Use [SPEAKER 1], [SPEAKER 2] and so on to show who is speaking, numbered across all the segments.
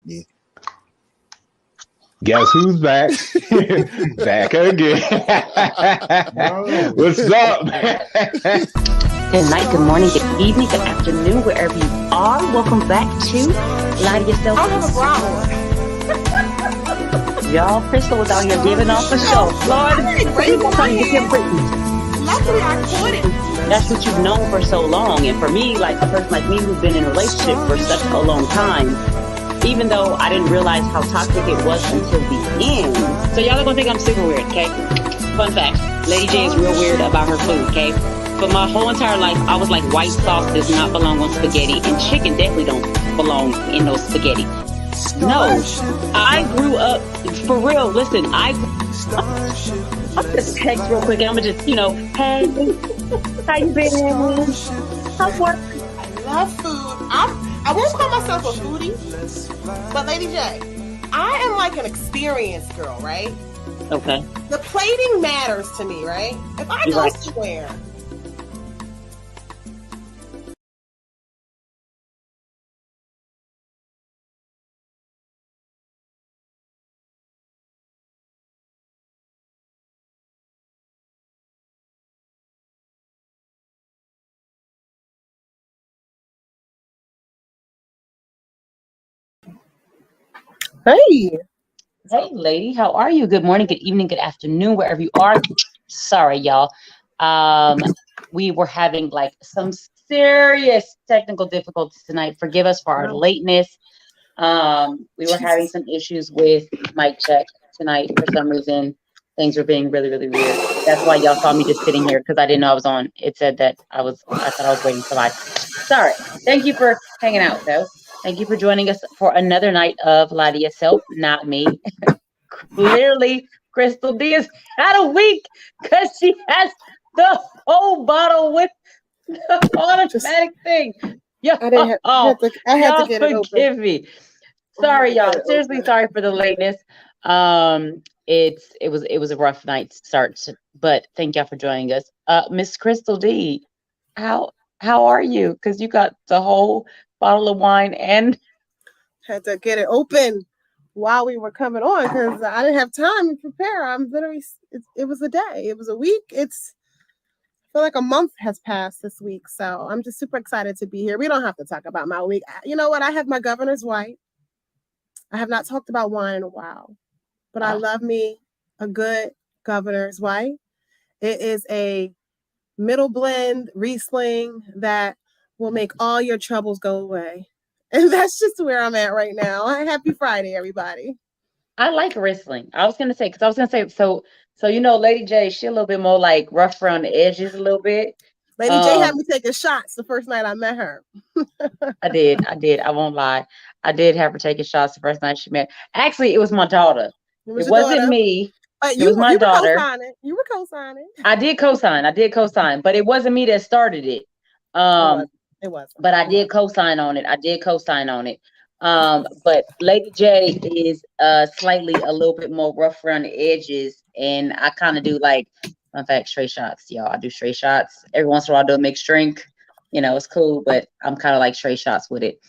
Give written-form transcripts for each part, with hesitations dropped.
[SPEAKER 1] Yeah.
[SPEAKER 2] Guess who's back? Back again. What's up?
[SPEAKER 3] Good night, good morning, good evening, good afternoon, wherever you are. Welcome back to Lie to Yourself.
[SPEAKER 4] I have a bra on.
[SPEAKER 3] Y'all, Crystle was out here giving off a show. Lord, people trying to get your Britney.
[SPEAKER 4] Luckily, I caught it.
[SPEAKER 3] That's what you've known for so long. And for me, like a person like me who's been in a relationship for such a long time, even though I didn't realize how toxic it was until the end. So y'all are going to think I'm super weird, okay? Fun fact, Lady J is real weird about her food, okay? But my whole entire life, I was like, white sauce does not belong on spaghetti, and chicken definitely don't belong in those spaghetti. No, I grew up, for real, listen, I'll just text real quick, and I'm going to just, hey, how you been? How's work?
[SPEAKER 4] I love food. I won't call myself a foodie, but Lady J, I am like an experienced girl, right?
[SPEAKER 3] Okay.
[SPEAKER 4] The plating matters to me, right? If I go somewhere, hey,
[SPEAKER 3] lady, how are you? Good morning, good evening, good afternoon, wherever you are. Sorry, y'all. We were having like some serious technical difficulties tonight. Forgive us for our lateness. We were having some issues with mic check tonight for some reason. Things were being really, really weird. That's why y'all saw me just sitting here because I didn't know I was on. It said that I thought I was waiting for live. Sorry. Thank you for hanging out, though. Thank you for joining us for another night of Lie to Yourself, not me. Clearly, Crystle D has had a week because she has the whole bottle with the automatic thing. Yeah,
[SPEAKER 4] I had to get it open.
[SPEAKER 3] Forgive me. Sorry, y'all. Seriously, sorry for the lateness. It was a rough night start, but thank y'all for joining us. Miss Crystle D, how are you? Because you got the whole bottle of wine and
[SPEAKER 4] had to get it open while we were coming on because I didn't have time to prepare. I'm literally, it was a day, it was a week. I feel like a month has passed this week, so I'm just super excited to be here. We don't have to talk about my week. You know what? I have my Governor's White. I have not talked about wine in a while, but I love me a good Governor's White. It is a middle blend Riesling that will make all your troubles go away. And that's just where I'm at right now. Happy Friday, everybody.
[SPEAKER 3] I like Riesling. I was gonna say so Lady J, she a little bit more like rough around the edges a little bit.
[SPEAKER 4] Lady J had me taking shots the first night I met her.
[SPEAKER 3] I did. I won't lie. I did have her taking shots the first night she met. Actually, it was my daughter. It wasn't me. It was my daughter.
[SPEAKER 4] You were co-signing.
[SPEAKER 3] I did co-sign, but it wasn't me that started it.
[SPEAKER 4] It wasn't.
[SPEAKER 3] But I did co-sign on it. But Lady J is slightly a little bit more rough around the edges, and I kind of do like, in fact, straight shots, y'all. I do straight shots. Every once in a while I do a mixed drink. It's cool, but I'm kind of like straight shots with it.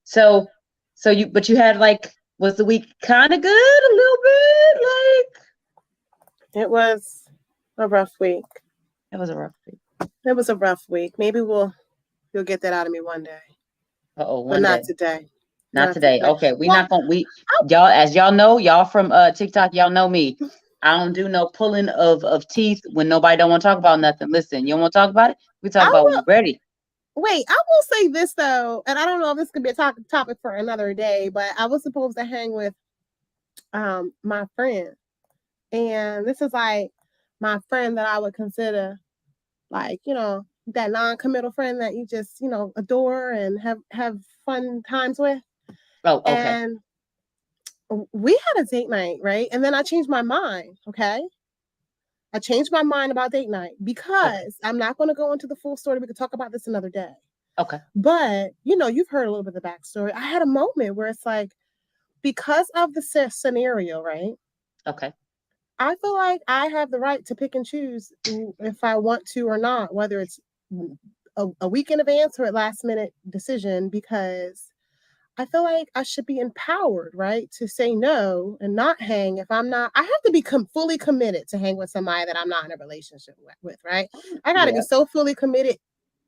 [SPEAKER 3] So you had like, was the week kind of good a little bit? Like,
[SPEAKER 4] it was a rough week.
[SPEAKER 3] It was a rough week.
[SPEAKER 4] It was a rough week. Maybe you'll get that out of me one day.
[SPEAKER 3] But
[SPEAKER 4] not today.
[SPEAKER 3] Not today. Okay, y'all, as y'all know, y'all from TikTok, y'all know me. I don't do no pulling of teeth when nobody don't want to talk about nothing. Listen, you don't want to talk about it? We talk about when we're ready.
[SPEAKER 4] Wait, I will say this though, and I don't know if this could be a topic for another day, but I was supposed to hang with my friend, and this is like my friend that I would consider like, that non-committal friend that you just, adore and have fun times with.
[SPEAKER 3] Oh, okay.
[SPEAKER 4] And we had a date night, right? And then I changed my mind, okay? I changed my mind about date night because I'm not going to go into the full story. We could talk about this another day.
[SPEAKER 3] Okay.
[SPEAKER 4] But, you've heard a little bit of the backstory. I had a moment where it's like, because of the scenario, right?
[SPEAKER 3] Okay.
[SPEAKER 4] I feel like I have the right to pick and choose if I want to or not, whether it's a week in advance or a last minute decision, because I feel like I should be empowered, right, to say no and not hang if I'm not. I have to be fully committed to hang with somebody that I'm not in a relationship with, right? I got to be
[SPEAKER 3] Yeah.
[SPEAKER 4] so fully committed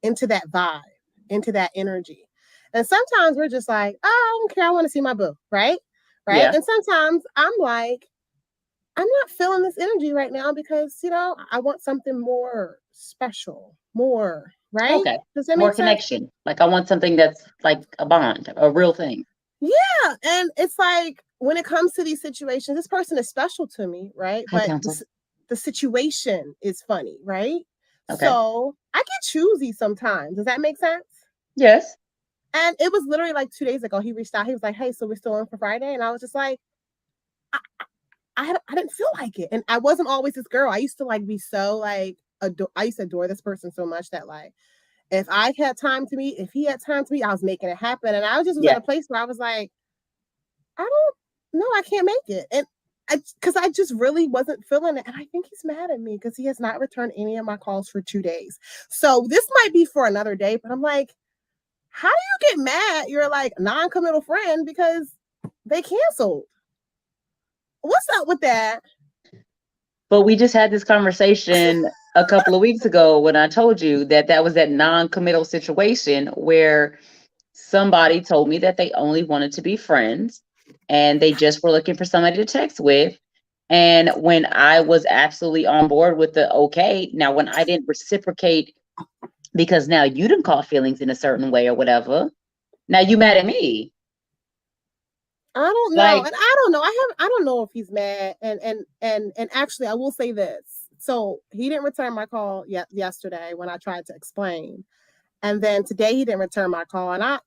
[SPEAKER 4] into that vibe, into that energy. And sometimes we're just like, oh, I don't care. I want to see my boo, right? Right.
[SPEAKER 3] Yeah.
[SPEAKER 4] And sometimes I'm like, I'm not feeling this energy right now because, I want something more special, more, right?
[SPEAKER 3] Okay.
[SPEAKER 4] Does that
[SPEAKER 3] More
[SPEAKER 4] make sense?
[SPEAKER 3] connection. Like I want something that's like a bond, a real thing.
[SPEAKER 4] Yeah. And it's like when it comes to these situations, this person is special to me, right?
[SPEAKER 3] Hi,
[SPEAKER 4] But
[SPEAKER 3] counsel.
[SPEAKER 4] the situation is funny, right?
[SPEAKER 3] Okay.
[SPEAKER 4] So I get choosy sometimes. Does that make sense?
[SPEAKER 3] Yes.
[SPEAKER 4] And it was literally like 2 days ago. He reached out. He was like, hey, so we're still on for Friday? And I was just like, I didn't feel like it. And I wasn't always this girl. I used to like be so like, I used to adore this person so much that like, if I had time to meet, if he had time to meet, I was making it happen. And I just was
[SPEAKER 3] Yeah.
[SPEAKER 4] at a place where I was like, I don't know, I can't make it. And because I just really wasn't feeling it. And I think he's mad at me because he has not returned any of my calls for 2 days. So this might be for another day, but I'm like, how do you get mad? You're like non-committal friend because they canceled. What's up with that?
[SPEAKER 3] But we just had this conversation a couple of weeks ago when I told you that was that non-committal situation where somebody told me that they only wanted to be friends and they just were looking for somebody to text with. And when I was absolutely on board with the okay, now when I didn't reciprocate because now you didn't call feelings in a certain way or whatever, now you mad at me.
[SPEAKER 4] I don't know.
[SPEAKER 3] Like,
[SPEAKER 4] And I don't know. I don't know if he's mad. And actually I will say this. So he didn't return my call yesterday when I tried to explain. And then today he didn't return my call. And I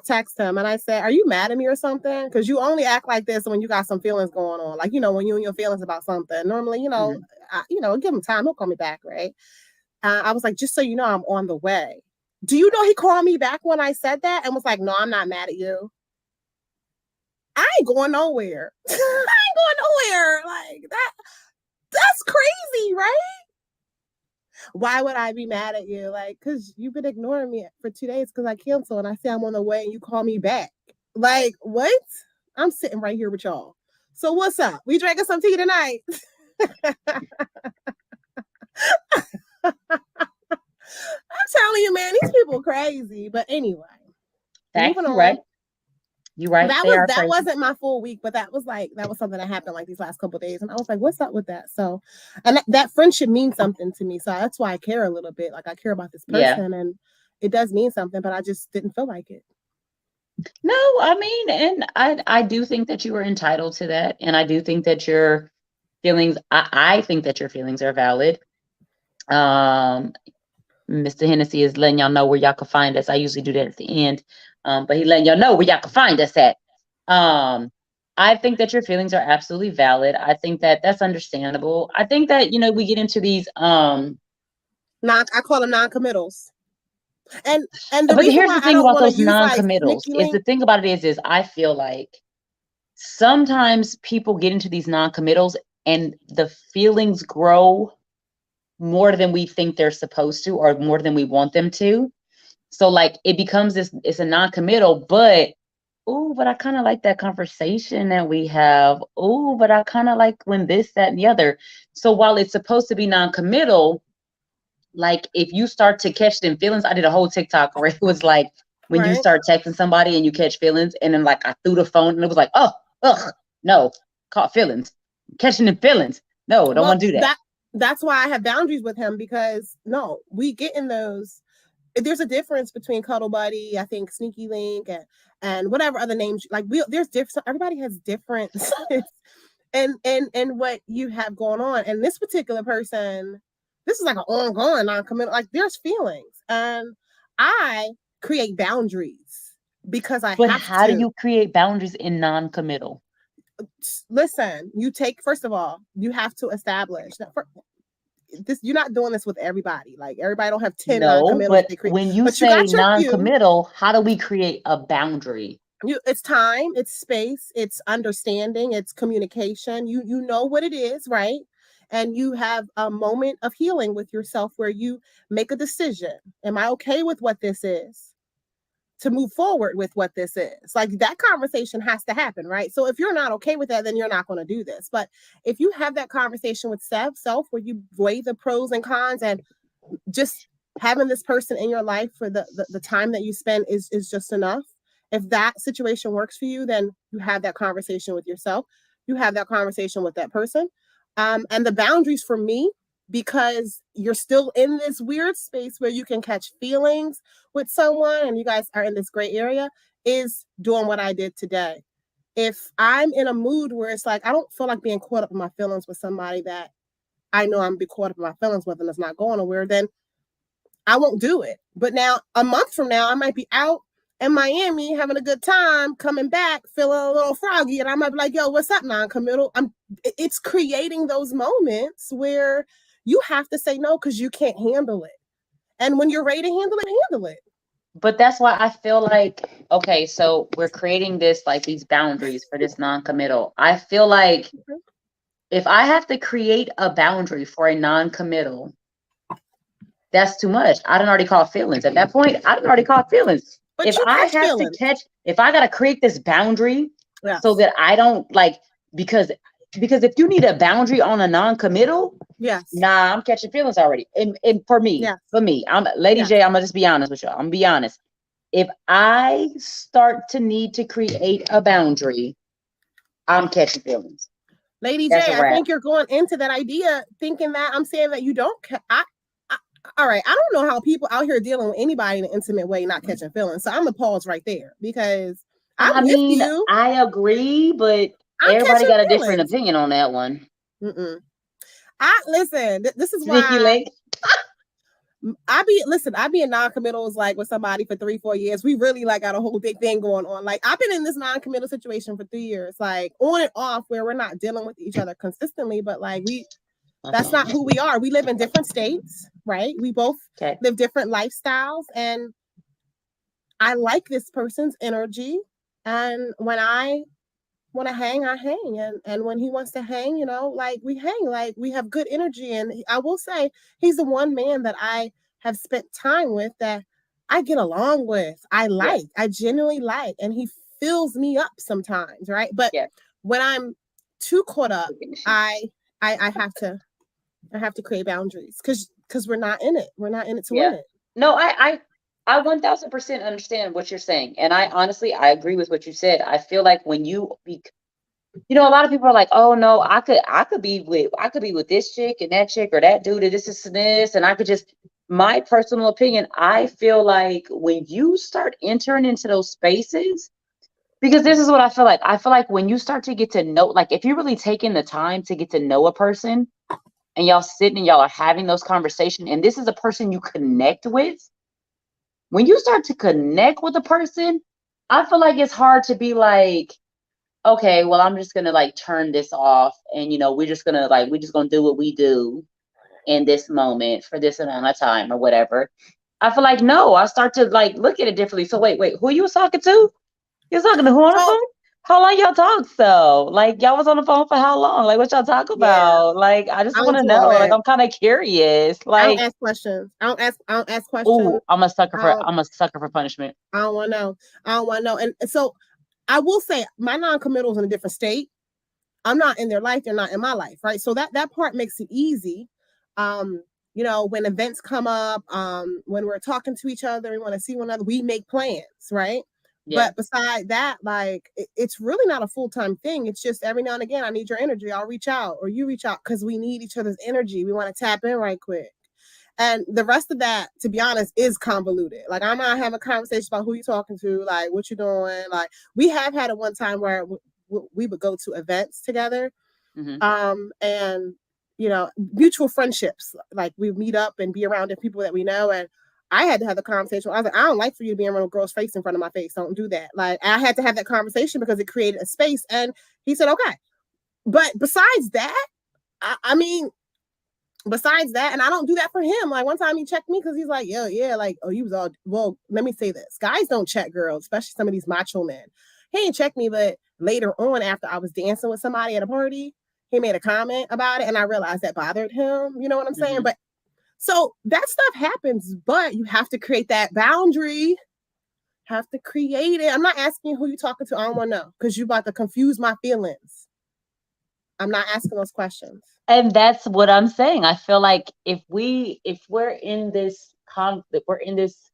[SPEAKER 4] text him and I said, are you mad at me or something? Because you only act like this when you got some feelings going on. Like, when you and your feelings about something. Normally, give him time. He'll call me back, right? I was like, just so you know, I'm on the way. Do you know he called me back when I said that and was like, no, I'm not mad at you. I ain't going nowhere. I ain't going nowhere. Like that's crazy, right? Why would I be mad at you? Like, because you've been ignoring me for 2 days because I canceled and I say I'm on the way and you call me back. Like, what? I'm sitting right here with y'all. So what's up? We drinking some tea tonight. I'm telling you, man, these people crazy. But anyway, moving on.
[SPEAKER 3] right. You right.
[SPEAKER 4] That wasn't my full week, but that was something that happened like these last couple of days, and I was like, "What's up with that?" So, and that friendship means something to me, so that's why I care a little bit. Like I care about this person, and it does mean something, but I just didn't feel like it.
[SPEAKER 3] No, I mean, and I do think that you are entitled to that, and I do think that your feelings. I think that your feelings are valid. Mr. Hennessy is letting y'all know where y'all can find us. I usually do that at the end, but he letting y'all know where y'all can find us at. I think that your feelings are absolutely valid. I think that that's understandable. I think that we get into these
[SPEAKER 4] I call them non-committals. And the
[SPEAKER 3] but
[SPEAKER 4] reason
[SPEAKER 3] here's
[SPEAKER 4] why
[SPEAKER 3] the thing
[SPEAKER 4] I don't
[SPEAKER 3] about
[SPEAKER 4] want
[SPEAKER 3] those
[SPEAKER 4] to use
[SPEAKER 3] non-committals is the thing about it is I feel like sometimes people get into these non-committals and the feelings grow more than we think they're supposed to or more than we want them to. So like it becomes it's a non-committal, but but I kind of like that conversation that we have. But I kind of like when this, that, and the other. So while it's supposed to be non-committal, like if you start to catch them feelings, I did a whole TikTok where it was like when you start texting somebody and you catch feelings, and then like I threw the phone and it was like, no, caught feelings, catching them feelings. No, don't want to do that.
[SPEAKER 4] That's why I have boundaries with him because no, we get in those. There's a difference between Cuddle Buddy, I think Sneaky Link, and whatever other names. Like there's different. Everybody has different, and what you have going on. And this particular person, this is like an ongoing non-committal. Like there's feelings, and I create boundaries because I.
[SPEAKER 3] But
[SPEAKER 4] have
[SPEAKER 3] how
[SPEAKER 4] to.
[SPEAKER 3] do you create boundaries in non-committal?
[SPEAKER 4] Listen, first of all, you have to establish that. This you're not doing this with everybody. Like everybody don't have 10 non-committal.
[SPEAKER 3] But when you say non-committal, how do we create a boundary?
[SPEAKER 4] It's time, it's space, it's understanding, it's communication. You know what it is, right? And you have a moment of healing with yourself where you make a decision. Am I okay with what this is? to move forward with what this is. Like that conversation has to happen, right? So if you're not okay with that, then you're not going to do this. But if you have that conversation with self where you weigh the pros and cons, and just having this person in your life for the time that you spend is just enough. If that situation works for you, then you have that conversation with yourself. You have that conversation with that person. And the boundaries for me, because you're still in this weird space where you can catch feelings with someone and you guys are in this gray area, is doing what I did today. If I'm in a mood where it's like, I don't feel like being caught up in my feelings with somebody that I know I'm gonna be caught up in my feelings with and it's not going nowhere, then I won't do it. But now a month from now, I might be out in Miami having a good time, coming back feeling a little froggy, and I might be like, yo, what's up, non-committal? It's creating those moments where you have to say no because you can't handle it. And when you're ready to handle it, handle it.
[SPEAKER 3] But that's why I feel like, okay, so we're creating this, like these boundaries for this non-committal. I feel like if I have to create a boundary for a non-committal, that's too much. I done already caught feelings. At that point, I done already caught feelings.
[SPEAKER 4] But
[SPEAKER 3] if I have to catch, if I gotta create this boundary so that I don't like, because if you need a boundary on a non-committal, nah, I'm catching feelings already. And for me, I'm Lady J, I'm gonna just be honest with you. I'm gonna be honest. If I start to need to create a boundary, I'm catching feelings.
[SPEAKER 4] Lady J, I think you're going into that idea thinking that I'm saying that you don't. All right, I don't know how people out here dealing with anybody in an intimate way not catching feelings. So I'm gonna pause right there because I mean,
[SPEAKER 3] I agree, but everybody got a different opinion on that one.
[SPEAKER 4] Listen. This is why I be in non-committals like with somebody for 3-4 years. We really like got a whole big thing going on. Like I've been in this non-committal situation for 3 years, like on and off, where we're not dealing with each other consistently, but like that's not who we are. We live in different states, right? We both live different lifestyles, and I like this person's energy. And when I want to hang, I hang. And when he wants to hang, you know, like we hang, like we have good energy. And I will say he's the one man that I have spent time with that I get along with. I genuinely like, and he fills me up sometimes, right? But when I'm too caught up, I have to create boundaries because we're not in it. We're not in it to win it.
[SPEAKER 3] No, I 1000% understand what you're saying. And I honestly, I agree with what you said. I feel like when you a lot of people are like, oh no, I could be with this chick and that chick or that dude, or this. And I could just, my personal opinion, I feel like when you start entering into those spaces, because this is what I feel like. I feel like when you start to get to know, like if you're really taking the time to get to know a person and y'all sitting and y'all are having those conversations, and this is a person you connect with, when you start to connect with a person, I feel like it's hard to be like, okay, well, I'm just going to like turn this off. And, we're just going to do what we do in this moment for this amount of time or whatever. I feel like, no, I start to like look at it differently. So wait, who you was talking to? You was talking to who on the phone? How long y'all talked though? Like y'all was on the phone for how long? Like what y'all talk about? Like I just want to know. Like I'm kind of curious. Like
[SPEAKER 4] I don't ask questions. I don't ask questions.
[SPEAKER 3] Ooh, I'm a sucker for punishment.
[SPEAKER 4] I don't want to know. And so I will say my non-committal is in a different state. I'm not in their life. They're not in my life, right? So that part makes it easy. When events come up, when we're talking to each other, we want to see one another, we make plans, right? Yeah. But beside that, like it's really not a full-time thing. It's just every now and again, I need your energy. I'll reach out or you reach out because we need each other's energy. We want to tap in right quick. And the rest of that, to be honest, is convoluted. Like I'm not having a conversation about who you're talking to, like what you're doing. Like we have had at one time where we would go to events together, and mutual friendships. Like we meet up and be around the people that we know. And I had to have the conversation. I was like, I don't like for you to be around a girl's face in front of my face. Don't do that. Like I had to have that conversation because it created a space. And he said, okay. But besides that, besides that, and I don't do that for him. Like one time he checked me because he's like, yeah, like, oh, you was all, well, let me say this. Guys don't check girls, especially some of these macho men. He didn't check me, but later on after I was dancing with somebody at a party, he made a comment about it. And I realized that bothered him. You know what I'm saying? But so that stuff happens, but you have to create that boundary have to create it. I'm not asking who you talking to. I don't want to know because you about to confuse my feelings. I'm not asking those questions.
[SPEAKER 3] And that's what I'm saying. I feel like if we're in this conflict, we're in this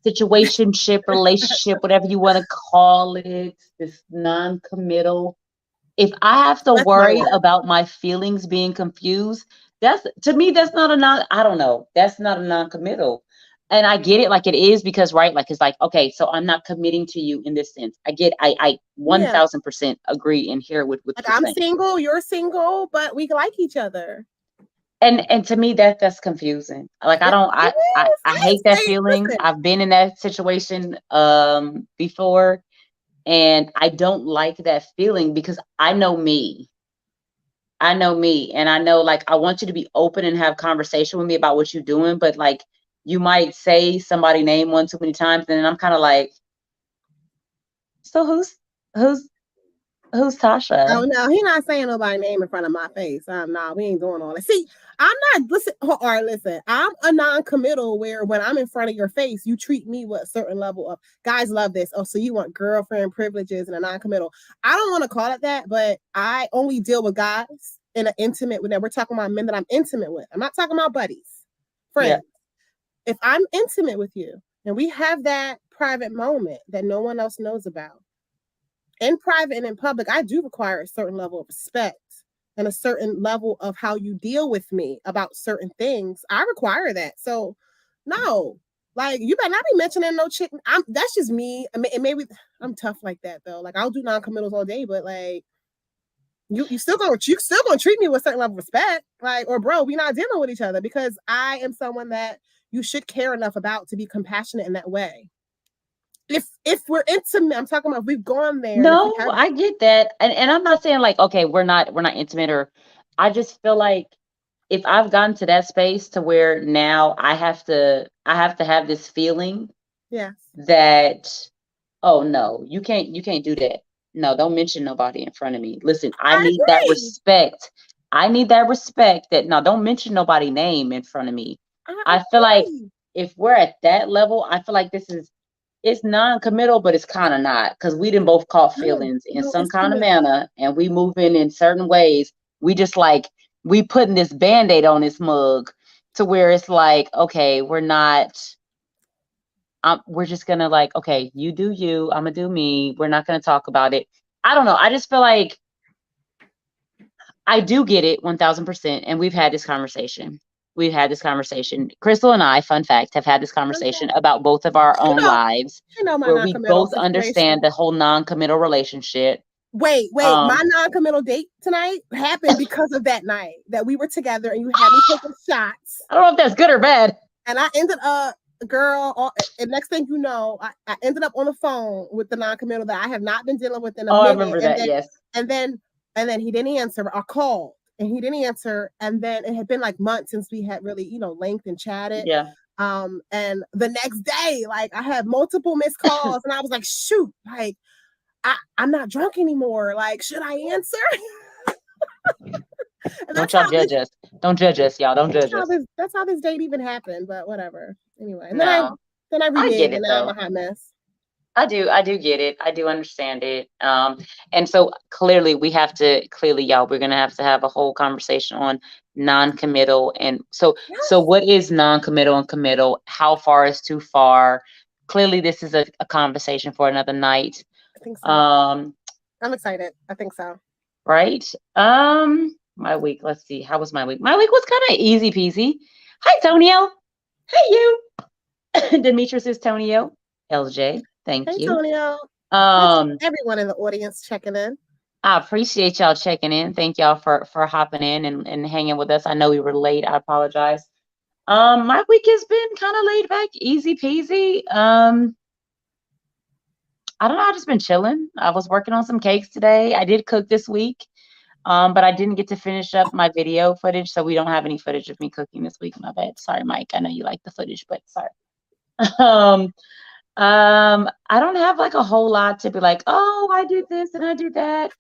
[SPEAKER 3] situationship, relationship, whatever you want to call it, this non-committal. If I have to worry about my feelings being confused, to me, that's not I don't know. That's not a non-committal. And I get it like it is because, right, like it's like, okay, so I'm not committing to you in this sense. I 1000% agree and hear with
[SPEAKER 4] like I'm saying. Single, you're single, but we like each other.
[SPEAKER 3] And to me that's confusing. Like I hate that feeling. Listen. I've been in that situation before, and I don't like that feeling because I know me. And I know, like, I want you to be open and have conversation with me about what you're doing, but like you might say somebody's name one too many times, and then I'm kind of like, so who's Tasha?
[SPEAKER 4] Oh no, he's not saying nobody's name in front of my face. No, we ain't doing all that. See, I'm not listen. I'm a non-committal where when I'm in front of your face, you treat me with a certain level of guys love this. Oh, so you want girlfriend privileges and a non-committal. I don't want to call it that, but I only deal with guys in an intimate with them. We're talking about men that I'm intimate with. I'm not talking about buddies, friends. Yeah. If I'm intimate with you and we have that private moment that no one else knows about, in private and in public, I do require a certain level of respect and a certain level of how you deal with me about certain things. I require that. So no, like you better not be mentioning no chick. That's just me. I mean, maybe I'm tough like that though. Like I'll do non-committals all day, but like you still gonna treat me with a certain level of respect. Like, or bro, we're not dealing with each other because I am someone that you should care enough about to be compassionate in that way. If we're intimate, I'm talking about if we've gone there.
[SPEAKER 3] No, I get that. And I'm not saying like, okay, we're not intimate, or I just feel like if I've gotten to that space to where now I have to have this feeling that, oh no, you can't do that. No, don't mention nobody in front of me. Listen, I need that respect. I need that respect that no, don't mention nobody's name in front of me. I feel like if we're at that level, I feel like it's non-committal, but it's kind of not, because we didn't both caught feelings in some kind of manner, and we moving in certain ways. We just like, we putting this Band-Aid on this mug to where it's like, okay, we're just gonna like, okay, you do you, I'm gonna do me. We're not gonna talk about it. I don't know. I just feel like I do get it 1000%, and we've had this conversation. Crystle and I, fun fact, have had this conversation about both of our own lives, where we both understand the whole non-committal relationship.
[SPEAKER 4] Wait, my non-committal date tonight happened because of that night that we were together and you had me taking shots.
[SPEAKER 3] I don't know if that's good or bad.
[SPEAKER 4] And I ended up, girl, and next thing you know, I ended up on the phone with the non-committal that I have not been dealing with in a minute.
[SPEAKER 3] I remember that, yes.
[SPEAKER 4] And then he didn't answer. I called. And he didn't answer. And then it had been like months since we had really, linked and chatted.
[SPEAKER 3] Yeah.
[SPEAKER 4] And the next day, like I had multiple missed calls and I was like, shoot, like I'm not drunk anymore. Like, should I answer?
[SPEAKER 3] Don't y'all judge us. Don't judge us, y'all. Don't judge us.
[SPEAKER 4] That's how this date even happened, but whatever. Anyway. And then I reneged and now I'm a hot mess.
[SPEAKER 3] I do get it. I do understand it. And so clearly y'all, we're going to have a whole conversation on non-committal. And so what is non-committal and committal? How far is too far? Clearly this is a conversation for another night.
[SPEAKER 4] I think so. I'm excited. I think so.
[SPEAKER 3] Right. My week, let's see. How was my week? My week was kind of easy peasy. Hi, Tonio. Hey, you. Demetrius is Tonio. LJ. Thank you.
[SPEAKER 4] Antonio. Everyone in the audience checking in.
[SPEAKER 3] I appreciate y'all checking in. Thank y'all for hopping in and hanging with us. I know we were late. I apologize. My week has been kind of laid back, easy peasy. I don't know. I've just been chilling. I was working on some cakes today. I did cook this week, but I didn't get to finish up my video footage, so we don't have any footage of me cooking this week. My bad. Sorry, Mike. I know you like the footage, but sorry. I don't have like a whole lot to be like, oh, I did this and I did that.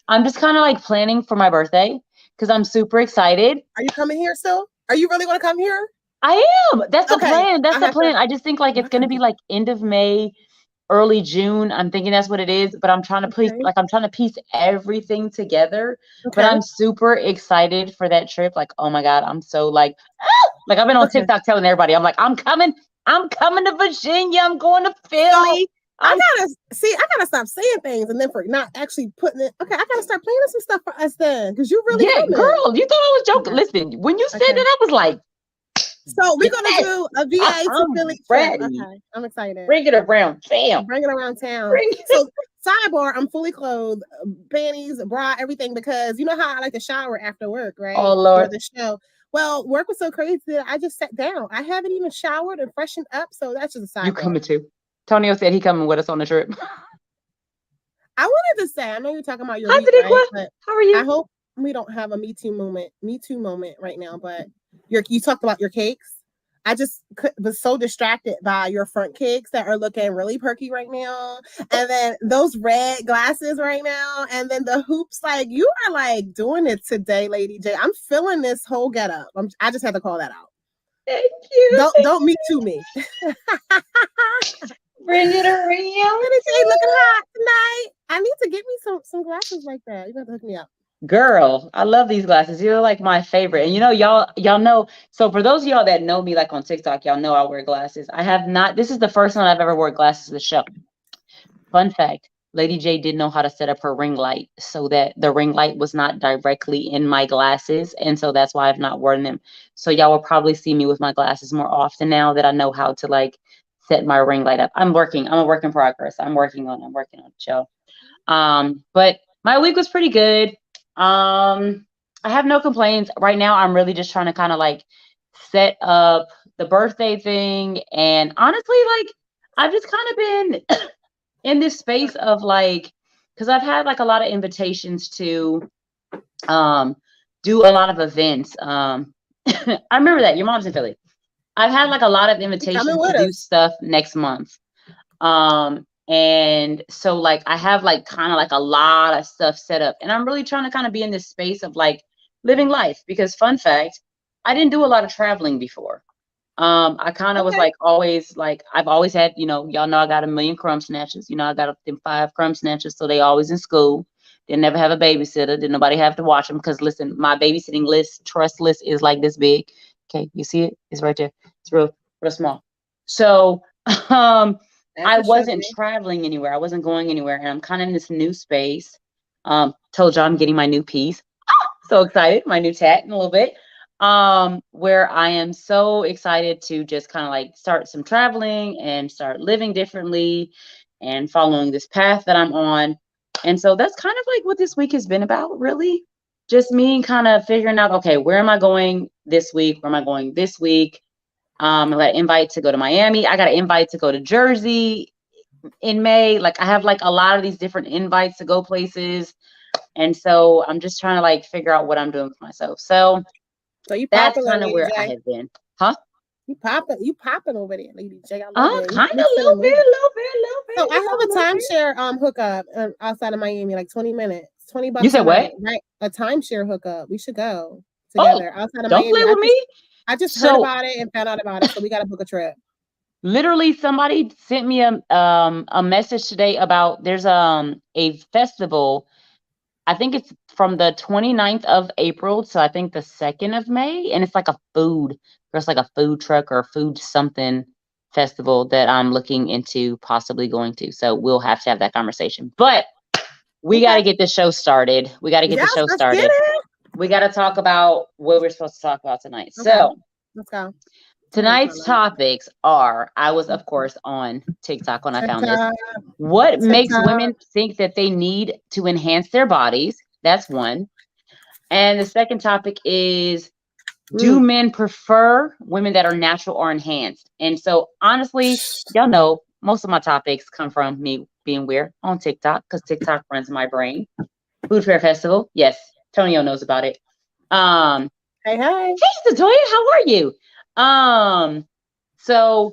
[SPEAKER 3] I'm just kind of like planning for my birthday because I'm super excited.
[SPEAKER 4] Are you coming here still? Are you really going to come here?
[SPEAKER 3] I am. That's the plan. That's the plan. I just think like it's going to be like end of May. early June. I'm thinking that's what it is, but I'm trying to piece everything together. But I'm super excited for that trip. Like, oh my God, I'm so like I've been on TikTok telling everybody, I'm like, I'm coming to Virginia. I'm going to Philly.
[SPEAKER 4] I gotta stop saying things and then for not actually putting it. Okay, I gotta start planning some stuff for us then, because you really
[SPEAKER 3] girl, you thought I was joking. Listen, when you said that, I was like,
[SPEAKER 4] so we're gonna do a VA to Philly trip. Okay, I'm excited.
[SPEAKER 3] Bring it around town.
[SPEAKER 4] Bring it around town. So sidebar, I'm fully clothed, panties, bra, everything, because you know how I like to shower after work, right?
[SPEAKER 3] Oh Lord,
[SPEAKER 4] for the show. Well, work was so crazy that I just sat down. I haven't even showered and freshened up, so that's just a sidebar.
[SPEAKER 3] You coming too? Tonio said he coming with us on the trip.
[SPEAKER 4] I wanted to say, I know you're talking about your
[SPEAKER 3] Hi,
[SPEAKER 4] week, right? But
[SPEAKER 3] how are you?
[SPEAKER 4] I hope we don't have a Me Too moment right now. But you talked about your cakes. I just was so distracted by your front cakes that are looking really perky right now, and then those red glasses right now, and then the hoops. Like, you are like doing it today, Lady J. I'm feeling this whole getup. I just had to call that out.
[SPEAKER 3] Thank you.
[SPEAKER 4] Don't Me Too me.
[SPEAKER 3] Bring it around.
[SPEAKER 4] Lady J looking hot tonight. I need to get me some glasses like that. You got to hook me up.
[SPEAKER 3] Girl, I love these glasses. You're like my favorite. And you know, y'all know. So for those of y'all that know me, like on TikTok, y'all know I wear glasses. I have not. This is the first time I've ever wore glasses to the show. Fun fact: Lady J didn't know how to set up her ring light so that the ring light was not directly in my glasses, and so that's why I've not worn them. So y'all will probably see me with my glasses more often now that I know how to like set my ring light up. I'm a work in progress. I'm working on the show. But my week was pretty good. I have no complaints right now. I'm really just trying to kind of like set up the birthday thing, and honestly, like I've just kind of been in this space of like, because I've had like a lot of invitations to do a lot of events. I remember that your mom's in Philly. I've had like a lot of invitations to do stuff next month. And so like I have like kind of like a lot of stuff set up, and I'm really trying to kind of be in this space of like living life, because fun fact, I didn't do a lot of traveling before. I kind of was like always like, I've always had, you know, y'all know I got a million crumb snatchers. You know, I got them 5 crumb snatchers, so they always in school. Didn't never have a babysitter. Didn't nobody have to watch them, because listen, my babysitting trust list is like this big. Okay, you see it? It's right there. It's real small. So I wasn't traveling anywhere. I wasn't going anywhere, and I'm kind of in this new space. Told y'all I'm getting my new piece. So excited, my new tat in a little bit. Where I am so excited to just kind of like start some traveling and start living differently and following this path that I'm on. And so that's kind of like what this week has been about, really. Just me kind of figuring out, okay, where am I going this week? Where am I going this week? I got an invite to go to Miami. I got an invite to go to Jersey in May. Like I have like a lot of these different invites to go places. And so I'm just trying to like figure out what I'm doing with myself. So that's kind of where I have been. Huh?
[SPEAKER 4] You popping over there, Lady J.
[SPEAKER 3] Kind of a little bit.
[SPEAKER 4] So I have a timeshare hookup outside of Miami, like 20 minutes, $20.
[SPEAKER 3] You said what?
[SPEAKER 4] Right, a timeshare hookup. We should go together outside of Miami.
[SPEAKER 3] Don't play with me.
[SPEAKER 4] I just heard about it and found out about it, so we got to book a trip.
[SPEAKER 3] Literally, somebody sent me a message today about there's a festival. I think it's from the 29th of April to I think the 2nd of May, and it's like a food truck or food something festival that I'm looking into possibly going to. So we'll have to have that conversation. But we got to get this show started. We got to get the show started. We got to talk about what we're supposed to talk about tonight. Okay. So
[SPEAKER 4] let's go.
[SPEAKER 3] Tonight's topics are, I was, of course, on TikTok when I found this. What makes women think that they need to enhance their bodies? That's one. And the second topic is, do men prefer women that are natural or enhanced? And so, honestly, y'all know, most of my topics come from me being weird on TikTok, because TikTok runs my brain. Food Fair Festival. Yes, Tonio knows about it.
[SPEAKER 4] Hey.
[SPEAKER 3] Hey, Satoya, how are you? So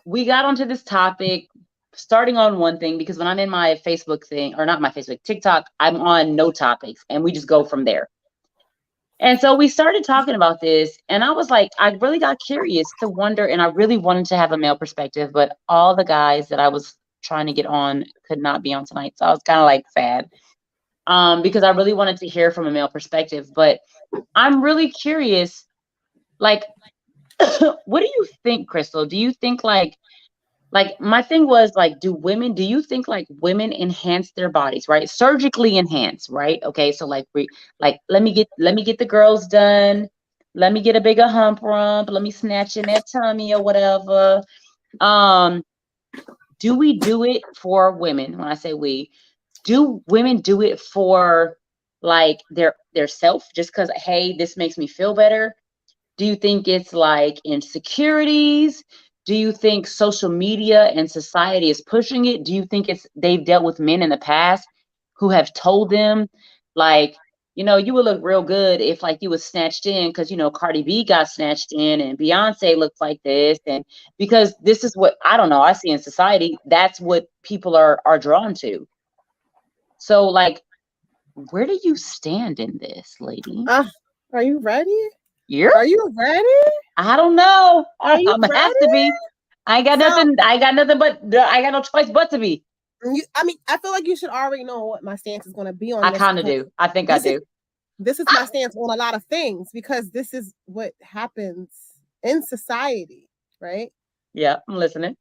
[SPEAKER 3] we got onto this topic starting on one thing, because when I'm in my Facebook thing, or not my Facebook, TikTok, I'm on no topics and we just go from there. And so we started talking about this, and I was like, I really got curious to wonder, and I really wanted to have a male perspective, but all the guys that I was trying to get on, could not be on tonight. So I was kind of like sad. Because I really wanted to hear from a male perspective, but I'm really curious, like, what do you think, Crystle? Do you think like my thing was like, do you think like women enhance their bodies, right? Surgically enhance, right? Okay, so like let me get the girls done. Let me get a bigger hump rump. Let me snatch in that tummy or whatever. Do we do it for women? When I say we, do women do it for like their self, just because, hey, this makes me feel better? Do you think it's like insecurities? Do you think social media and society is pushing it? Do you think it's they've dealt with men in the past who have told them, like, you would look real good if like you was snatched in, because Cardi B got snatched in and Beyonce looks like this, and because this is what, I don't know, I see in society, that's what people are drawn to. So like, where do you stand in this, lady?
[SPEAKER 4] Are you ready?
[SPEAKER 3] Are
[SPEAKER 4] you ready?
[SPEAKER 3] I don't know.
[SPEAKER 4] Are you
[SPEAKER 3] I'm gonna have to be. I got nothing but I got no choice but to be.
[SPEAKER 4] I feel like you should already know what my stance is going to be on
[SPEAKER 3] I
[SPEAKER 4] this.
[SPEAKER 3] kind of do. I think I do.
[SPEAKER 4] This is my stance on a lot of things, because this is what happens in society, right?
[SPEAKER 3] Yeah, I'm listening.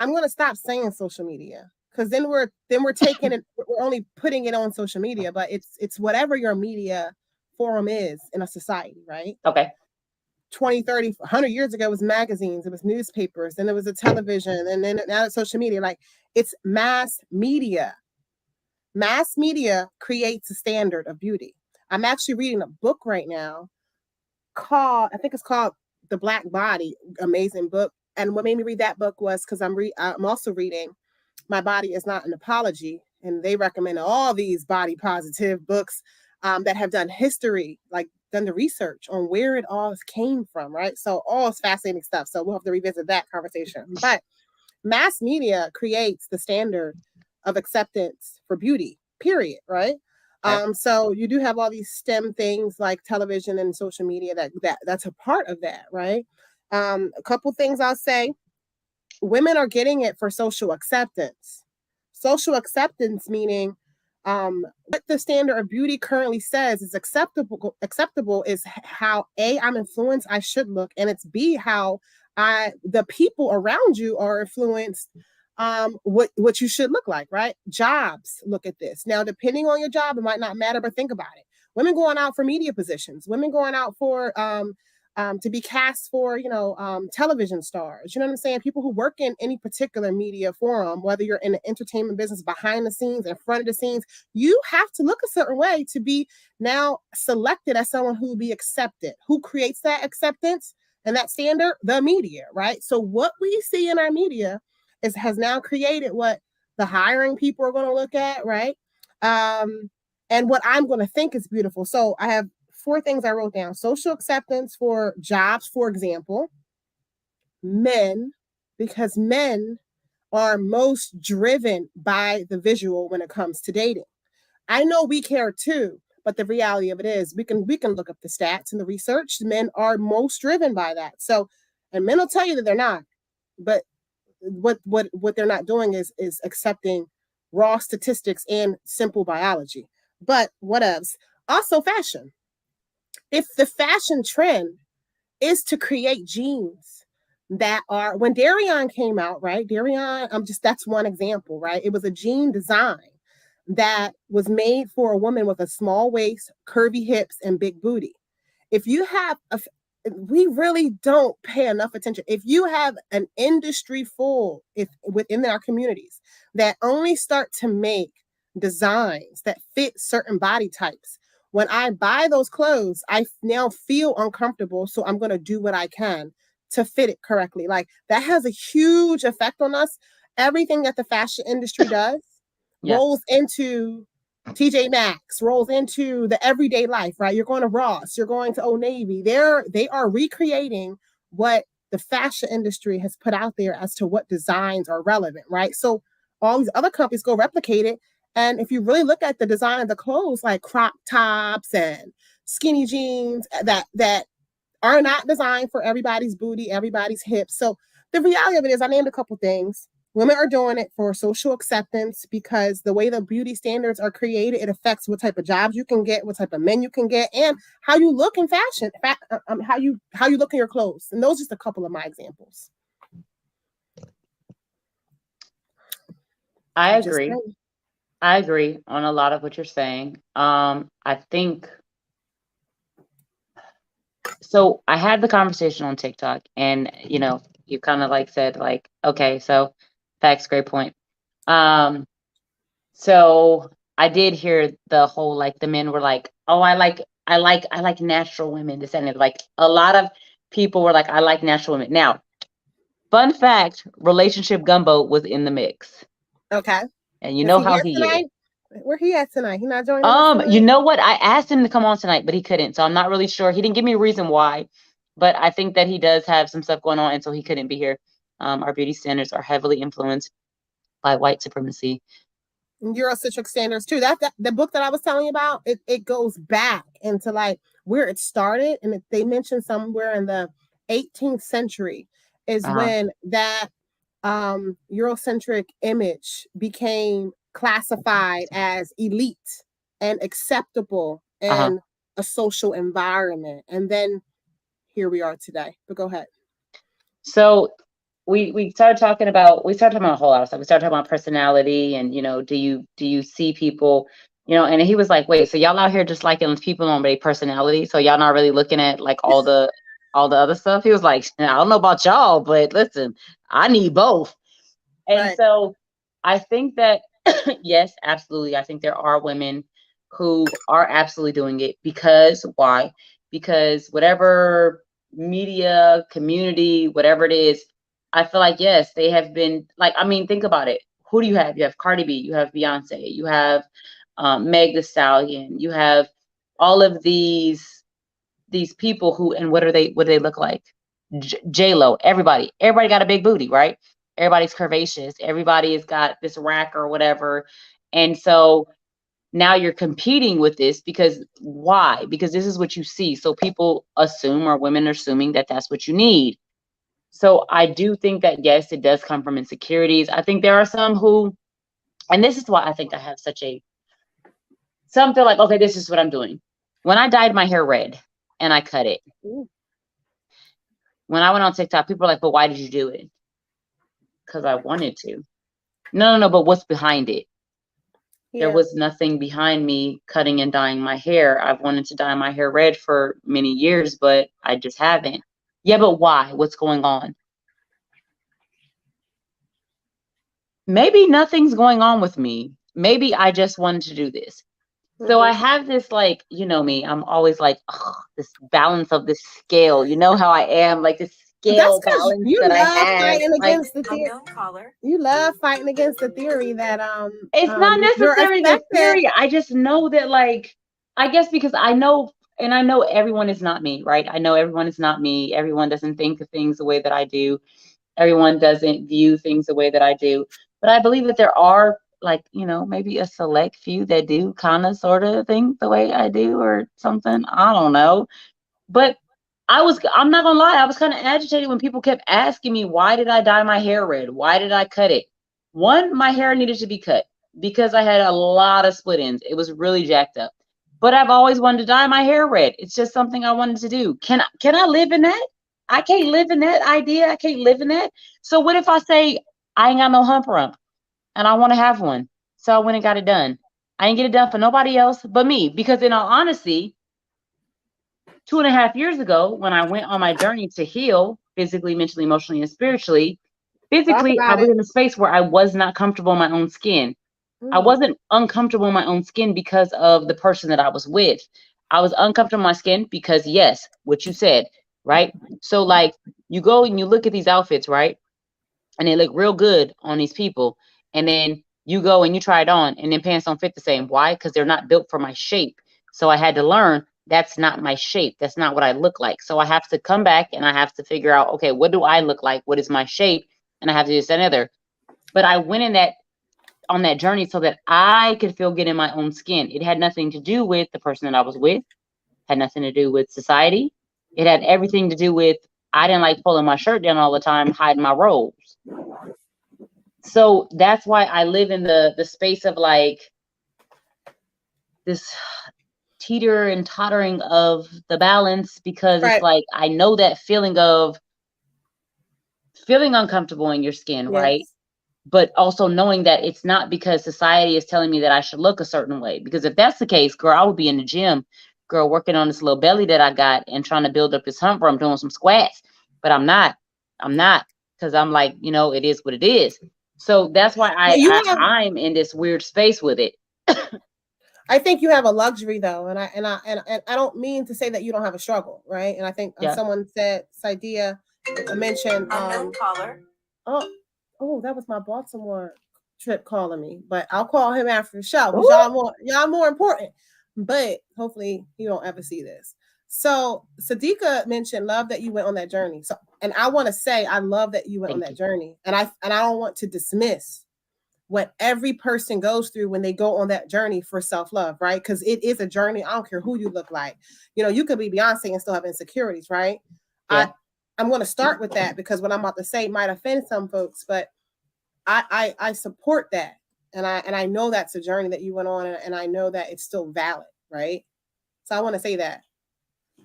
[SPEAKER 4] I'm going to stop saying social media, because then we're taking it, we're only putting it on social media, but it's whatever your media forum is in a society, right?
[SPEAKER 3] Okay.
[SPEAKER 4] 20, 30, 100 years ago, it was magazines, it was newspapers, then it was a television, and then now it's social media. Like, it's mass media. Mass media creates a standard of beauty. I'm actually reading a book right now called, I think it's called The Black Body. Amazing book. And what made me read that book was because I'm also reading My Body Is Not an Apology, and they recommend all these body positive books that have done history, like done the research on where it all came from, right? So all is fascinating stuff. So we'll have to revisit that conversation. But mass media creates the standard of acceptance for beauty, period, right? So you do have all these STEM things like television and social media that's a part of that, right? A couple things I'll say. Women are getting it for social acceptance. Social acceptance meaning what the standard of beauty currently says is acceptable. Acceptable is how A, I'm influenced, I should look, and it's B, how the people around you are influenced what you should look like, right? Jobs look at this. Now, depending on your job, it might not matter, but think about it. Women going out for media positions, women going out for to be cast for, television stars. You know what I'm saying? People who work in any particular media forum, whether you're in the entertainment business, behind the scenes, in front of the scenes, you have to look a certain way to be now selected as someone who will be accepted. Who creates that acceptance and that standard? The media, right? So what we see in our media has now created what the hiring people are going to look at, right? And what I'm going to think is beautiful. So I have 4 things I wrote down. Social acceptance for jobs, for example. Men, because men are most driven by the visual when it comes to dating. I know we care too, but the reality of it is we can look up the stats and the research. Men are most driven by that. So, and men will tell you that they're not, but what they're not doing is accepting raw statistics and simple biology. But what else? Also fashion. If the fashion trend is to create jeans that are, when Darion came out, right? Darion, that's one example, right? It was a jean design that was made for a woman with a small waist, curvy hips, and big booty. If you have we really don't pay enough attention. If you have an industry full within our communities that only start to make designs that fit certain body types, when I buy those clothes, I now feel uncomfortable. So I'm going to do what I can to fit it correctly. Like, that has a huge effect on us. Everything that the fashion industry does rolls into TJ Maxx, rolls into the everyday life, right? You're going to Ross, you're going to Old Navy. They are recreating what the fashion industry has put out there as to what designs are relevant, right? So all these other companies go replicate it. And if you really look at the design of the clothes, like crop tops and skinny jeans that are not designed for everybody's booty, everybody's hips. So the reality of it is, I named a couple things. Women are doing it for social acceptance because the way the beauty standards are created, it affects what type of jobs you can get, what type of men you can get, and how you look in fashion, how you look in your clothes. And those are just a couple of my examples.
[SPEAKER 3] I agree. I agree on a lot of what you're saying. I think so. I had the conversation on TikTok, and you kind of like said like, okay, so facts, great point. So I did hear the whole like the men were like, oh, I like natural women. This and it. Like a lot of people were like, I like natural women. Now, fun fact, relationship gumbo was in the mix.
[SPEAKER 4] Okay.
[SPEAKER 3] And you know how he
[SPEAKER 4] is. Where he at tonight? He not joining
[SPEAKER 3] us
[SPEAKER 4] tonight?
[SPEAKER 3] You know what? I asked him to come on tonight, but he couldn't. So I'm not really sure. He didn't give me a reason why, but I think that he does have some stuff going on, and so he couldn't be here. Our beauty standards are heavily influenced by white supremacy.
[SPEAKER 4] Eurocentric standards too. That the book that I was telling you about, it goes back into like where it started, and they mentioned somewhere in the 18th century is when that Eurocentric image became classified as elite and acceptable in a social environment, and then here we are today. But go ahead.
[SPEAKER 3] So we started talking about a whole lot of stuff. We started talking about personality and do you see people, and he was like, wait, so y'all out here just liking people on their personality, so y'all not really looking at like all the other stuff? He was like, I don't know about y'all, but listen, I need both. And so I think that yes, absolutely, I think there are women who are absolutely doing it because why? Because whatever media, community, whatever it is, I feel like, yes, they have been like, I mean, think about it. Who do you have? You have Cardi B, you have Beyonce, you have Meg Thee Stallion, you have all of these people who, and what do they look like? J-Lo, everybody got a big booty, right? Everybody's curvaceous. Everybody has got this rack or whatever. And so now you're competing with this because why? Because this is what you see. So people assume, or women are assuming, that that's what you need. So I do think that, yes, it does come from insecurities. I think there are some who, and this is why I think I have some feel like, okay, this is what I'm doing. When I dyed my hair red and I cut it, when I went on TikTok, people were like, but why did you do it? Because I wanted to. No, but what's behind it? There was nothing behind me cutting and dyeing my hair. I've wanted to dye my hair red for many years, but I just haven't. Yeah, but why? What's going on? Maybe nothing's going on with me. Maybe I just wanted to do this. So I have this, like, me, I'm always like, this balance of this scale. You know how I am, like this scale balance that I have.
[SPEAKER 4] Fighting against the theory. You love fighting against the theory that
[SPEAKER 3] it's not necessarily the theory. I just know that, like, I guess because I know everyone is not me, right? I know everyone is not me. Everyone doesn't think of things the way that I do. Everyone doesn't view things the way that I do. But I believe that there are, like, maybe a select few that do kind of sort of think the way I do or something. I don't know. But I'm not gonna lie, I was kind of agitated when people kept asking me, why did I dye my hair red? Why did I cut it? One, my hair needed to be cut because I had a lot of split ends. It was really jacked up. But I've always wanted to dye my hair red. It's just something I wanted to do. Can I live in that? I can't live in that idea. I can't live in that. So what if I say I ain't got no hump rump and I want to have one? So I went and got it done. I didn't get it done for nobody else but me, because in all honesty, 2.5 years ago, when I went on my journey to heal physically, mentally, emotionally, and spiritually, physically, I was in a space where I was not comfortable in my own skin. I wasn't uncomfortable in my own skin because of the person that I was with. I was uncomfortable in my skin because, yes, what you said, right? So, like, you go and you look at these outfits, right? And they look real good on these people. And then you go and you try it on, and then pants don't fit the same. Why? Because they're not built for my shape. So I had to learn that's not my shape. That's not what I look like. So I have to come back and I have to figure out, okay, what do I look like? What is my shape? And I have to do this and other. But I went on that journey so that I could feel good in my own skin. It had nothing to do with the person that I was with. Had nothing to do with society. It had everything to do with, I didn't like pulling my shirt down all the time, hiding my robes. So that's why I live in the space of like this teeter and tottering of the balance, because it's like I know that feeling of feeling uncomfortable in your skin, right? But also knowing that it's not because society is telling me that I should look a certain way. Because if that's the case, girl, I would be in the gym, girl, working on this little belly that I got and trying to build up this hump where I'm doing some squats. But I'm not, because I'm like, you know, it is what it is. So that's why I'm in this weird space with it.
[SPEAKER 4] I think you have a luxury though, and I don't mean to say that you don't have a struggle, right? And I think someone said, Saidia mentioned caller. Oh, that was my Baltimore trip calling me, but I'll call him after the show because y'all more important. But hopefully he don't ever see this. So Sadiqa mentioned love that you went on that journey. So, and I want to say I love that you went on that journey, and I don't want to dismiss what every person goes through when they go on that journey for self-love, right? Because it is a journey. I don't care who you look like. You know, you could be Beyonce and still have insecurities, right? Yeah. I'm going to start with that because what I'm about to say might offend some folks, but I support that. And I know that's a journey that you went on, and I know that it's still valid, right? So I want to say that.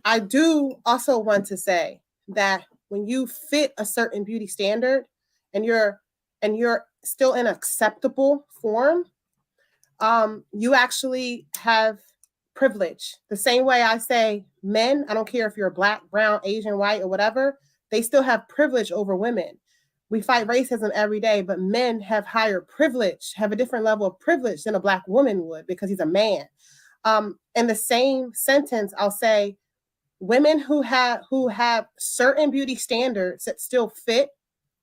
[SPEAKER 4] I do also want to say that when you fit a certain beauty standard and you're still in acceptable form, you actually have privilege. The same way I say men, I don't care if you're black, brown, Asian, white, or whatever, they still have privilege over women. We fight racism every day, but men have higher privilege, have a different level of privilege than a black woman would because he's a man. In the same sentence, I'll say women who have certain beauty standards that still fit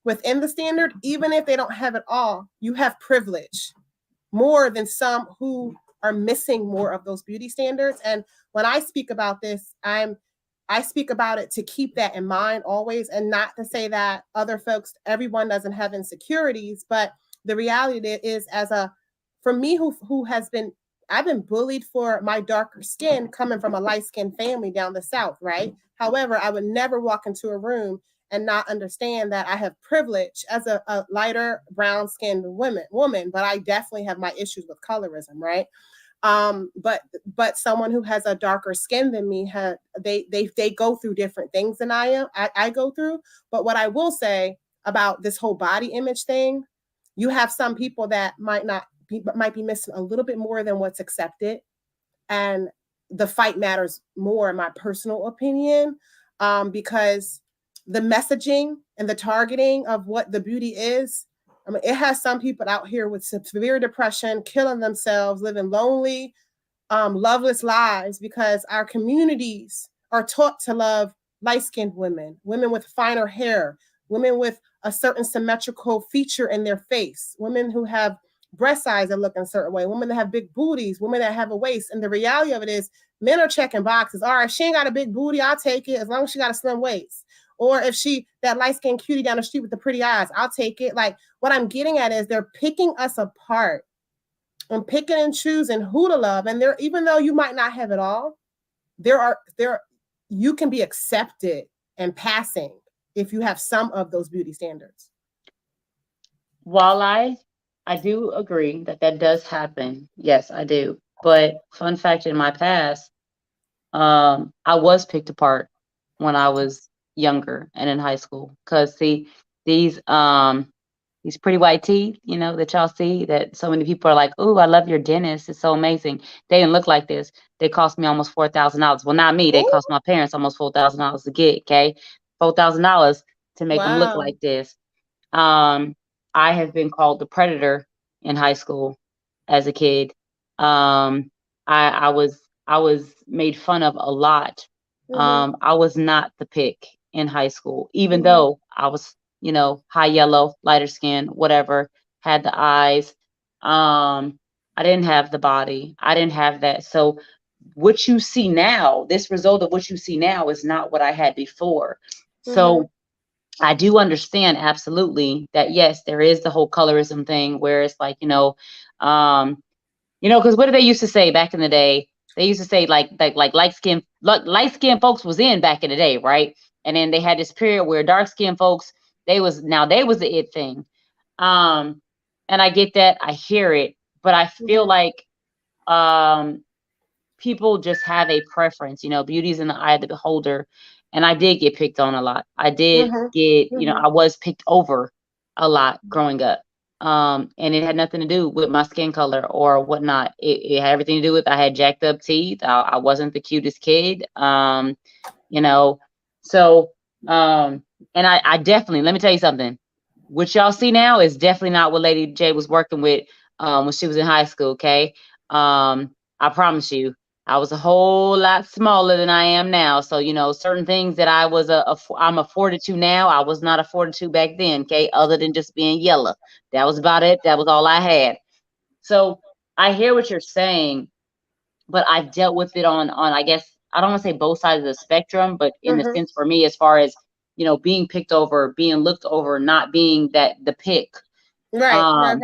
[SPEAKER 4] within the standard, even if they don't have it all, you have privilege more than some who are missing more of those beauty standards. And when I speak about this, I speak about it to keep that in mind always, and not to say that other folks, everyone doesn't have insecurities, but the reality is, for me who has been, I've been bullied for my darker skin coming from a light-skinned family down the South, right? However, I would never walk into a room and not understand that I have privilege as a lighter brown-skinned woman, but I definitely have my issues with colorism, right? But someone who has a darker skin than me, they go through different things than I go through. But what I will say about this whole body image thing, you have some people that might be missing a little bit more than what's accepted, and the fight matters more, in my personal opinion, because the messaging and the targeting of what the beauty is, I mean, it has some people out here with severe depression, killing themselves, living lonely, loveless lives because our communities are taught to love light-skinned women, women with finer hair, women with a certain symmetrical feature in their face, women who have breast size that look in a certain way, women that have big booties, women that have a waist. And the reality of it is men are checking boxes. All right, she ain't got a big booty, I'll take it as long as she got a slim waist. Or if she, that light-skinned cutie down the street with the pretty eyes, I'll take it. Like, what I'm getting at is they're picking us apart and picking and choosing who to love. And there, even though you might not have it all, you can be accepted and passing if you have some of those beauty standards.
[SPEAKER 3] While I do agree that does happen. Yes, I do. But fun fact, in my past, I was picked apart when I was younger and in high school. Because see, these pretty white teeth, you know, that y'all see, that so many people are like, "Oh, I love your dentist. It's so amazing." They didn't look like this. They cost me almost $4,000. Well, not me. They cost my parents almost $4,000 to get. Okay, $4,000 to make them look like this. I have been called the predator in high school as a kid. I was made fun of a lot. I was not the pick in high school, even though I was, you know, high yellow, lighter skin, whatever, had the eyes. I didn't have the body. I didn't have that. So what you see now, this result of what you see now is not what I had before. So I do understand absolutely that, yes, there is the whole colorism thing where it's like, because what did they used to say back in the day? They used to say like light skin folks was in back in the day, right? And then they had this period where dark skinned folks, they was the it thing. And I get that, I hear it, but I feel like people just have a preference, beauty's in the eye of the beholder. And I did get picked on a lot. I did get, I was picked over a lot growing up. And it had nothing to do with my skin color or whatnot. It had everything to do with I had jacked up teeth. I wasn't the cutest kid. So and I definitely, let me tell you something. What y'all see now is definitely not what Lady J was working with when she was in high school, okay? I promise you, I was a whole lot smaller than I am now. So, certain things that I'm afforded to now, I was not afforded to back then, okay? Other than just being yellow. That was about it. That was all I had. So I hear what you're saying, but I dealt with it on I guess, I don't want to say both sides of the spectrum, but in the sense for me, as far as, being picked over, being looked over, not being the pick.
[SPEAKER 4] Right. I know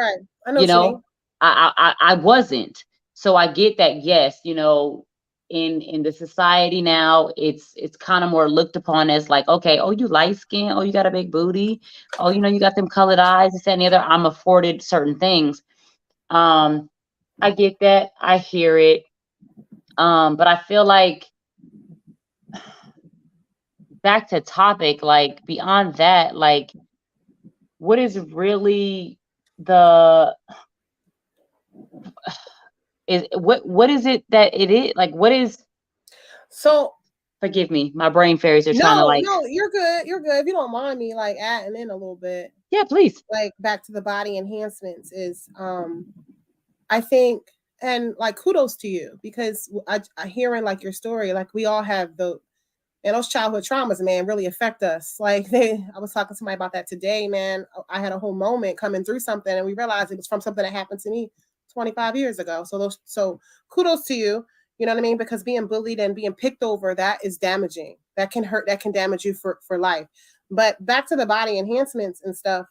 [SPEAKER 4] what you mean.
[SPEAKER 3] I wasn't. So I get that, yes, in the society now, it's kind of more looked upon as like, okay, oh, you light skin, oh, you got a big booty, oh, you got them colored eyes, this, that, and the other. I'm afforded certain things. I get that, I hear it. But I feel like, back to topic, like beyond that, like what is really what is it that it is, like what is,
[SPEAKER 4] so
[SPEAKER 3] forgive me, my brain fairies are trying to like.
[SPEAKER 4] No, you're good, if you don't mind me like adding in a little bit.
[SPEAKER 3] Yeah, please.
[SPEAKER 4] Like back to the body enhancements is I think, and like kudos to you, because I hearing like your story, like we all have those childhood traumas, man, really affect us. Like I was talking to somebody about that today, man. I had a whole moment coming through something, and we realized it was from something that happened to me 25 years ago. So kudos to you. You know what I mean? Because being bullied and being picked over, that is damaging. That can hurt. That can damage you for life. But back to the body enhancements and stuff.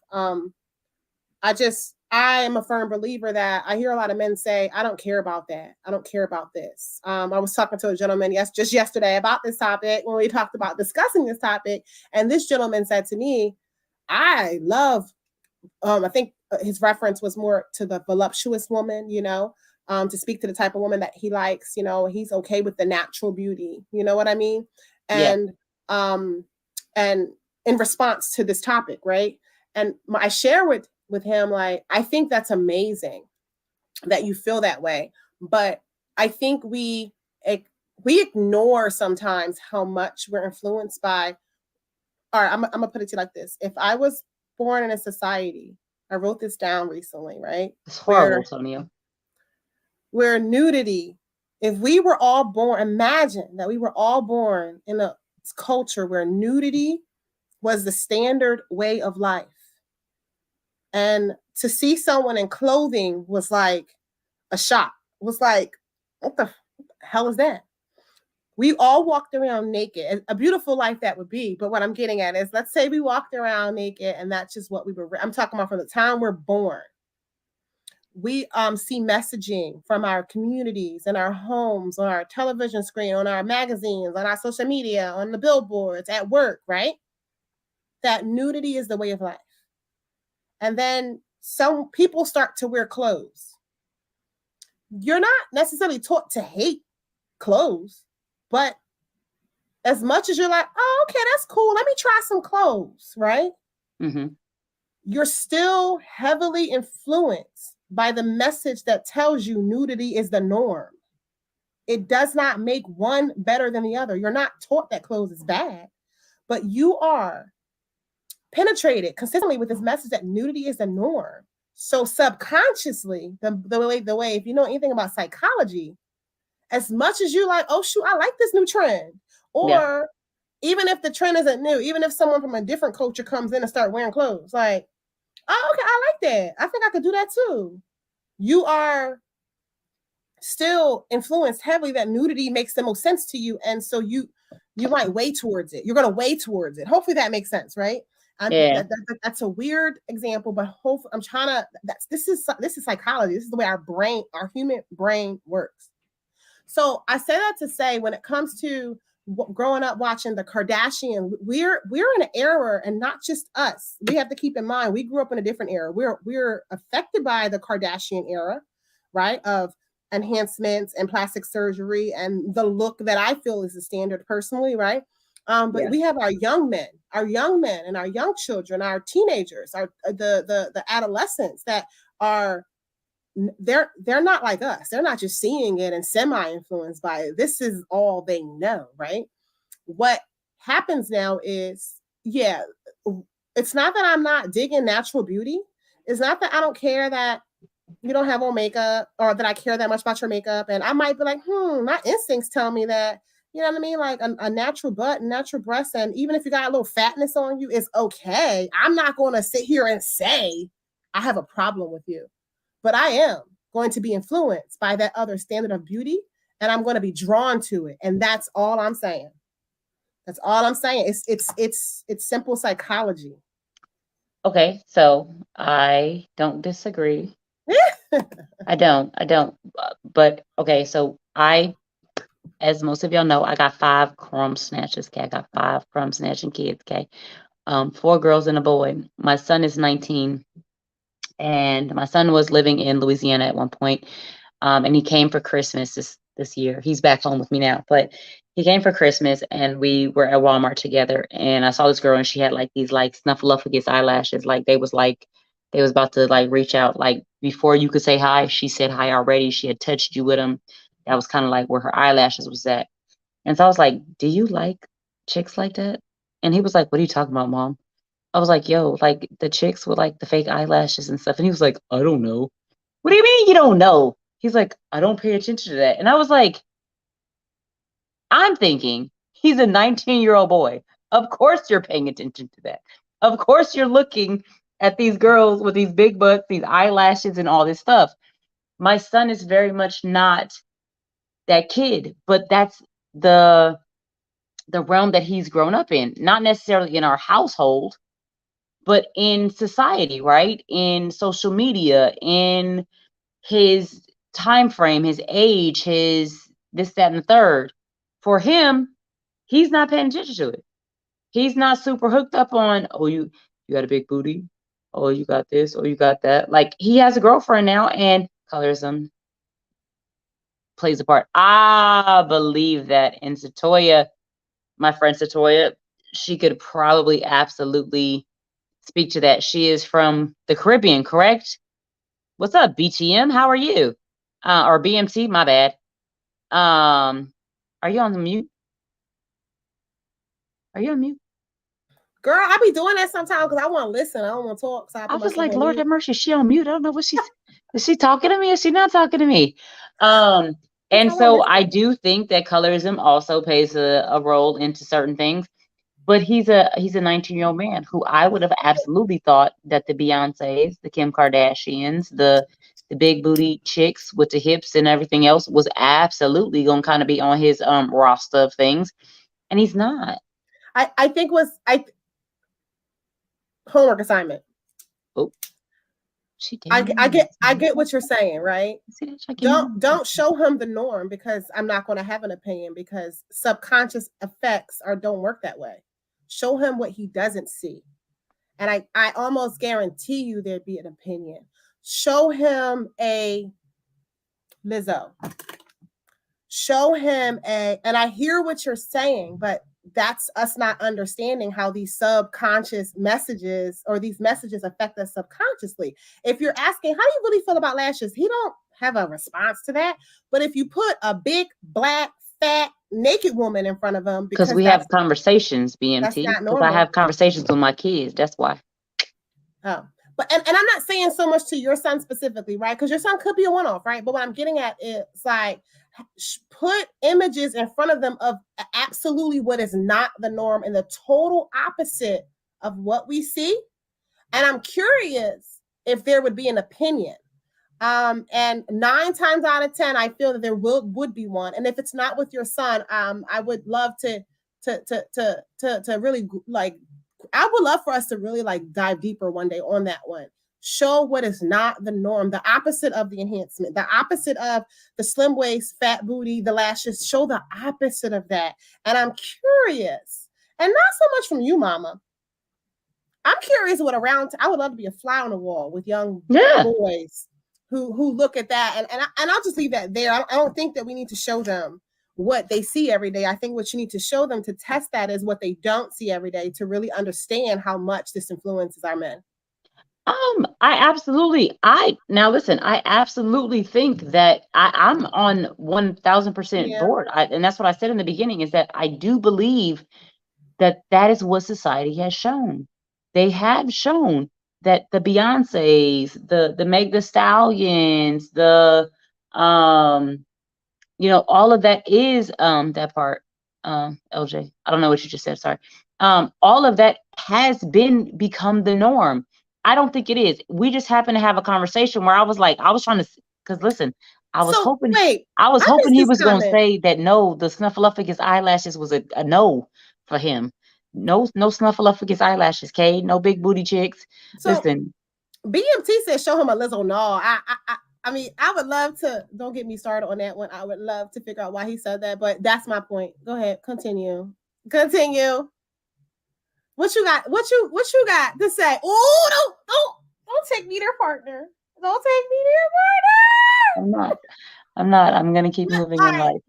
[SPEAKER 4] I am a firm believer that I hear a lot of men say, I don't care about that. I don't care about this. I was talking to a gentleman just yesterday about this topic when we talked about discussing this topic. And this gentleman said to me, I love, I think his reference was more to the voluptuous woman, to speak to the type of woman that he likes, he's okay with the natural beauty. You know what I mean? And, and in response to this topic, right? And I share with him, like, I think that's amazing that you feel that way. But I think we ignore sometimes how much we're influenced by, all right, I'm going to put it to you like this. If I was born in a society, I wrote this down recently, right?
[SPEAKER 3] It's horrible, Sonia.
[SPEAKER 4] Where nudity, if we were all born, imagine that we were all born in a culture where nudity was the standard way of life. And to see someone in clothing was like a shock. It was like, what the hell is that? We all walked around naked. A beautiful life that would be. But what I'm getting at is, let's say we walked around naked and that's just what we were. I'm talking about from the time we're born. We see messaging from our communities and our homes, on our television screen, on our magazines, on our social media, on the billboards, at work, right? That nudity is the way of life. And then some people start to wear clothes. You're not necessarily taught to hate clothes, but as much as you're like, oh, okay, that's cool, let me try some clothes, right?
[SPEAKER 3] Mm-hmm.
[SPEAKER 4] You're still heavily influenced by the message that tells you nudity is the norm. It does not make one better than the other. You're not taught that clothes is bad, but you are penetrated consistently with this message that nudity is the norm. So subconsciously, the way, if you know anything about psychology, as much as you like, oh shoot, I like this new trend, or even if the trend isn't new, even if someone from a different culture comes in and start wearing clothes, like, oh, okay, I like that. I think I could do that too. You are still influenced heavily that nudity makes the most sense to you, and so you might weigh towards it. You're going to weigh towards it. Hopefully that makes sense, right? That's a weird example, but hopefully I'm trying to. This is psychology. This is the way our human brain works. So I say that to say, when it comes to growing up watching the Kardashian, we're in an era, and not just us. We have to keep in mind we grew up in a different era. We're affected by the Kardashian era, right? Of enhancements and plastic surgery and the look that I feel is the standard personally, right? But we have our young men and our young children, our teenagers, the adolescents that are they're not like us. They're not just seeing it and semi-influenced by it. This is all they know, right? What happens now is, it's not that I'm not digging natural beauty. It's not that I don't care that you don't have on makeup, or that I care that much about your makeup. And I might be like, my instincts tell me that, you know what I mean? Like a natural butt and natural breasts. And even if you got a little fatness on you, it's okay. I'm not going to sit here and say I have a problem with you. But I am going to be influenced by that other standard of beauty, and I'm going to be drawn to it. And that's all I'm saying. That's all I'm saying. It's simple psychology.
[SPEAKER 3] Okay, so I don't disagree. I don't. But okay, so as most of y'all know, I got 5 crumb snatchers. Okay, I got 5 crumb snatching kids. Okay, 4 girls and a boy. My son is 19. And my son was living in Louisiana at one point, and he came for Christmas this year. He's back home with me now, but he came for Christmas, and we were at Walmart together. And I saw this girl, and she had like these like snuffleupagus eyelashes. Like they was about to like reach out. Like before you could say hi, she said hi already. She had touched you with them. That was kind of like where her eyelashes was at. And so I was like, "Do you like chicks like that?" And he was like, "What are you talking about, Mom?" I was like, yo, like the chicks with like the fake eyelashes and stuff. And he was like, I don't know. What do you mean you don't know? He's like, I don't pay attention to that. And I was like, I'm thinking he's a 19-year-old boy. Of course you're paying attention to that. Of course you're looking at these girls with these big butts, these eyelashes and all this stuff. My son is very much not that kid, but that's the realm that he's grown up in. Not necessarily in our household, but in society, right? In social media, in his time frame, his age, his this, that, and the third. For him, he's not paying attention to it. He's not super hooked up on, oh, you got a big booty. Oh, you got this. Oh, you got that. Like he has a girlfriend now, and colorism plays a part. I believe that. And Satoya, my friend Satoya, she could probably absolutely speak to that. She is from the Caribbean, correct? What's up, BTM? How are you? Or BMT, my bad. Are you on the mute? Are you on mute?
[SPEAKER 4] Girl, I be doing that sometimes because I want to listen. I don't want to talk. So
[SPEAKER 3] I was like, Lord have mercy, she on mute. I don't know what she's is she talking to me? Is she not talking to me? And so I do think that colorism also plays a role into certain things. But he's a 19-year-old man who I would have absolutely thought that the Beyoncés, the Kim Kardashians, the big booty chicks with the hips and everything else was absolutely gonna kind of be on his roster of things, and he's not.
[SPEAKER 4] I think homework assignment.
[SPEAKER 3] Oh,
[SPEAKER 4] I get what you're saying, right? Don't show him the norm, because I'm not going to have an opinion, because subconscious effects don't work that way. Show him what he doesn't see. And I almost guarantee you there'd be an opinion. Show him a Lizzo. Show him and I hear what you're saying, but that's us not understanding how these subconscious messages or these messages affect us subconsciously. If you're asking, how do you really feel about lashes? He don't have a response to that. But if you put a big, black, fat, naked woman in front of him,
[SPEAKER 3] because we have conversations, BMT. Because I have conversations with my kids. That's why.
[SPEAKER 4] Oh, but and I'm not saying so much to your son specifically, right? Because your son could be a one-off, right? But what I'm getting at is like, put images in front of them of absolutely what is not the norm and the total opposite of what we see. And I'm curious if there would be an opinion. And 9 times out of 10, I feel that there would be one. And if it's not with your son, I would love to really, like, I would love for us to really like dive deeper one day on that one, Show what is not the norm, the opposite of the enhancement, the opposite of the slim waist, fat booty, the lashes. Show the opposite of that. And I'm curious, and not so much from you, Mama. I'm curious what I would love to be a fly on the wall with young boys who look at that. And I'll just leave that there. I don't think that we need to show them what they see every day. I think what you need to show them to test that is what they don't see every day, to really understand how much this influences our men.
[SPEAKER 3] I absolutely think that I'm on 1000% board. And that's what I said in the beginning, is that I do believe that is what society has shown. They have shown that the Beyoncés, the Meg Thee Stallions, all of that is that part. LJ, I don't know what you just said. Sorry. All of that has become the norm. I don't think it is. We just happened to have a conversation where I was trying to, because listen, I was hoping he was going to say that no, the snuffleupagus eyelashes was a no for him. No snuffleupagus eyelashes, Kay. No big booty chicks. So, listen.
[SPEAKER 4] BMT said show him a Lizzo. No, I mean, I would love to, don't get me started on that one. I would love to figure out why he said that, but that's my point. Go ahead, continue. What you got? What you got to say? Oh, don't take me there, partner. Don't take me there, partner.
[SPEAKER 3] I'm not. I'm gonna keep moving in life.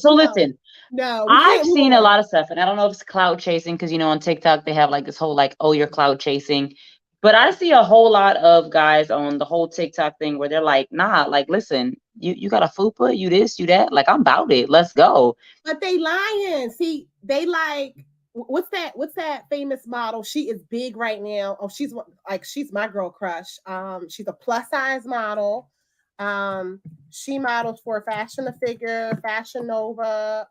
[SPEAKER 3] Listen.
[SPEAKER 4] No,
[SPEAKER 3] I've seen a lot of stuff, and I don't know if it's cloud chasing, because on TikTok they have this whole you're cloud chasing. But I see a whole lot of guys on the whole TikTok thing where they're like, nah, listen, you got a fupa, you this, you that. I'm about it. Let's go.
[SPEAKER 4] But they lying. See, they what's that famous model? She is big right now. Oh, she's my girl crush. She's a plus size model. She models for Fashion the Figure, Fashion Nova,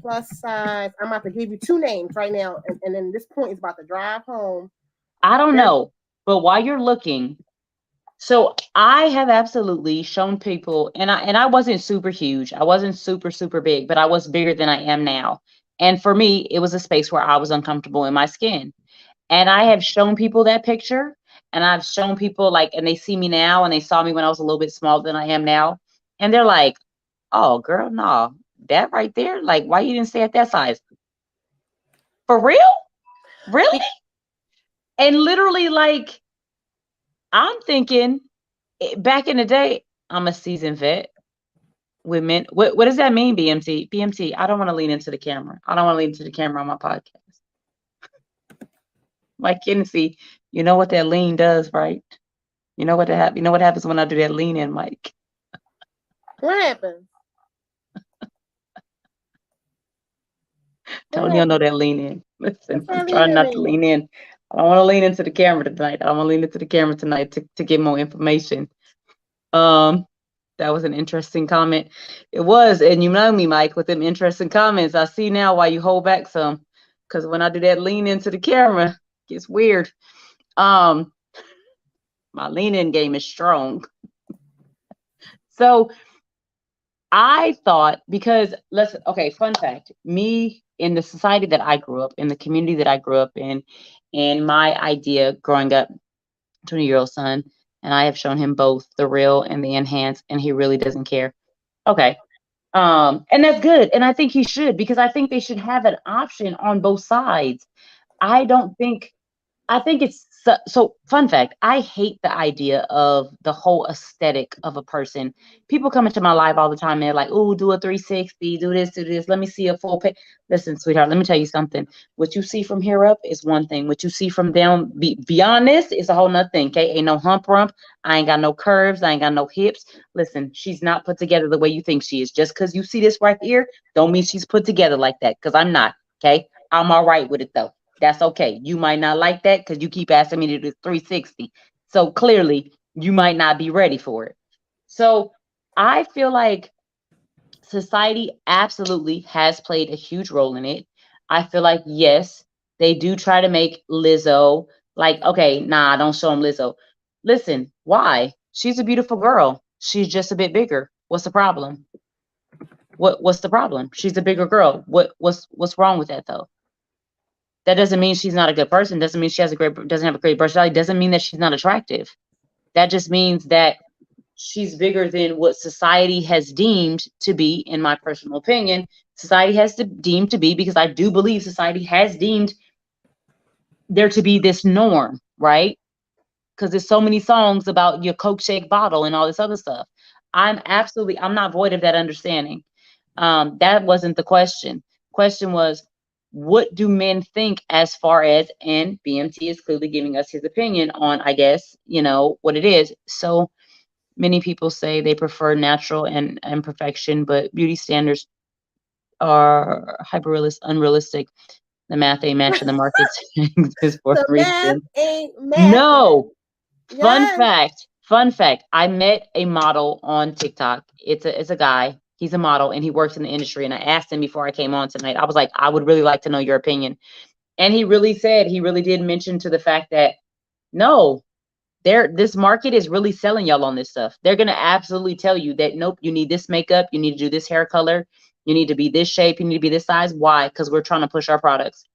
[SPEAKER 4] plus size. I'm about to give you two names right now, and then this point is about to drive home.
[SPEAKER 3] I don't know, but while you're looking, so I have absolutely shown people, and I wasn't super huge. I wasn't super, super big, but I was bigger than I am now. And for me, it was a space where I was uncomfortable in my skin. And I have shown people that picture, and I've shown people and they see me now, and they saw me when I was a little bit smaller than I am now. And they're like, oh, girl, no, that right there, why you didn't stay at that size? For real? Really? And literally, I'm thinking, back in the day, I'm a seasoned vet with men. What does that mean, BMT? BMT, I don't want to lean into the camera. I don't want to lean into the camera on my podcast. Mike Kinsey, you know what that lean does, right? You know what happens when I do that lean in, Mike?
[SPEAKER 4] What happens?
[SPEAKER 3] Tony, know that lean in. Listen, I'm trying not to lean in. I don't want to lean into the camera tonight. I don't want to lean into the camera tonight to get more information. That was an interesting comment. It was, and you know me, Mike, with them interesting comments. I see now why you hold back some, because when I do that lean into the camera, it gets weird. My lean in game is strong. So I thought, because fun fact, me in the society that I grew up in, the community that I grew up in, and my idea growing up, 20-year-old son, and I have shown him both the real and the enhanced, and he really doesn't care. Okay. And that's good. And I think he should, because I think they should have an option on both sides. I think it's so fun fact. I hate the idea of the whole aesthetic of a person. People come into my life all the time. And they're like, oh, do a 360, do this. Let me see a full page. Listen, sweetheart, let me tell you something. What you see from here up is one thing. What you see from down beyond this is a whole nother thing. Okay. Ain't no hump rump. I ain't got no curves. I ain't got no hips. Listen, she's not put together the way you think she is. Just because you see this right here, don't mean she's put together like that. Because I'm not. Okay. I'm all right with it though. That's okay. You might not like that because you keep asking me to do 360. So clearly you might not be ready for it. So I feel like society absolutely has played a huge role in it. I feel like, yes, they do try to make Lizzo okay, nah, don't show them Lizzo. Listen, why? She's a beautiful girl. She's just a bit bigger. What's the problem? What's the problem? She's a bigger girl. What's wrong with that though? That doesn't mean she's not a good person. Doesn't mean she doesn't have a great personality. Doesn't mean that she's not attractive. That just means that she's bigger than what society has deemed to be, in my personal opinion. Society has deemed to be, because I do believe society has deemed there to be this norm, right? Because there's so many songs about your Coke shake bottle and all this other stuff. I'm not void of that understanding. That wasn't the question. Question was, what do men think as far as, and BMT is clearly giving us his opinion on, I guess, what it is. So many people say they prefer natural and imperfection, but beauty standards are unrealistic. The math ain't matching the markets exist for a reason.
[SPEAKER 4] Math ain't matching.
[SPEAKER 3] No.
[SPEAKER 4] Yes.
[SPEAKER 3] Fun fact. I met a model on TikTok. It's a guy. He's a model and he works in the industry. And I asked him before I came on tonight, I was like, I would really like to know your opinion. And he really did mention to the fact that no, this market is really selling y'all on this stuff. They're going to absolutely tell you that, nope, you need this makeup. You need to do this hair color. You need to be this shape. You need to be this size. Why? Because we're trying to push our products.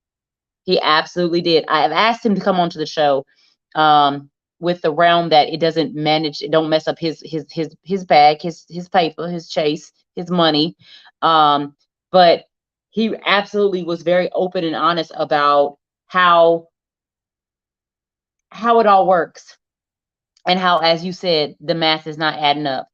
[SPEAKER 3] He absolutely did. I have asked him to come onto the show with the realm that it don't mess up his bag, his paper, his chase, his money. But he absolutely was very open and honest about how it all works. And how, as you said, the math is not adding up,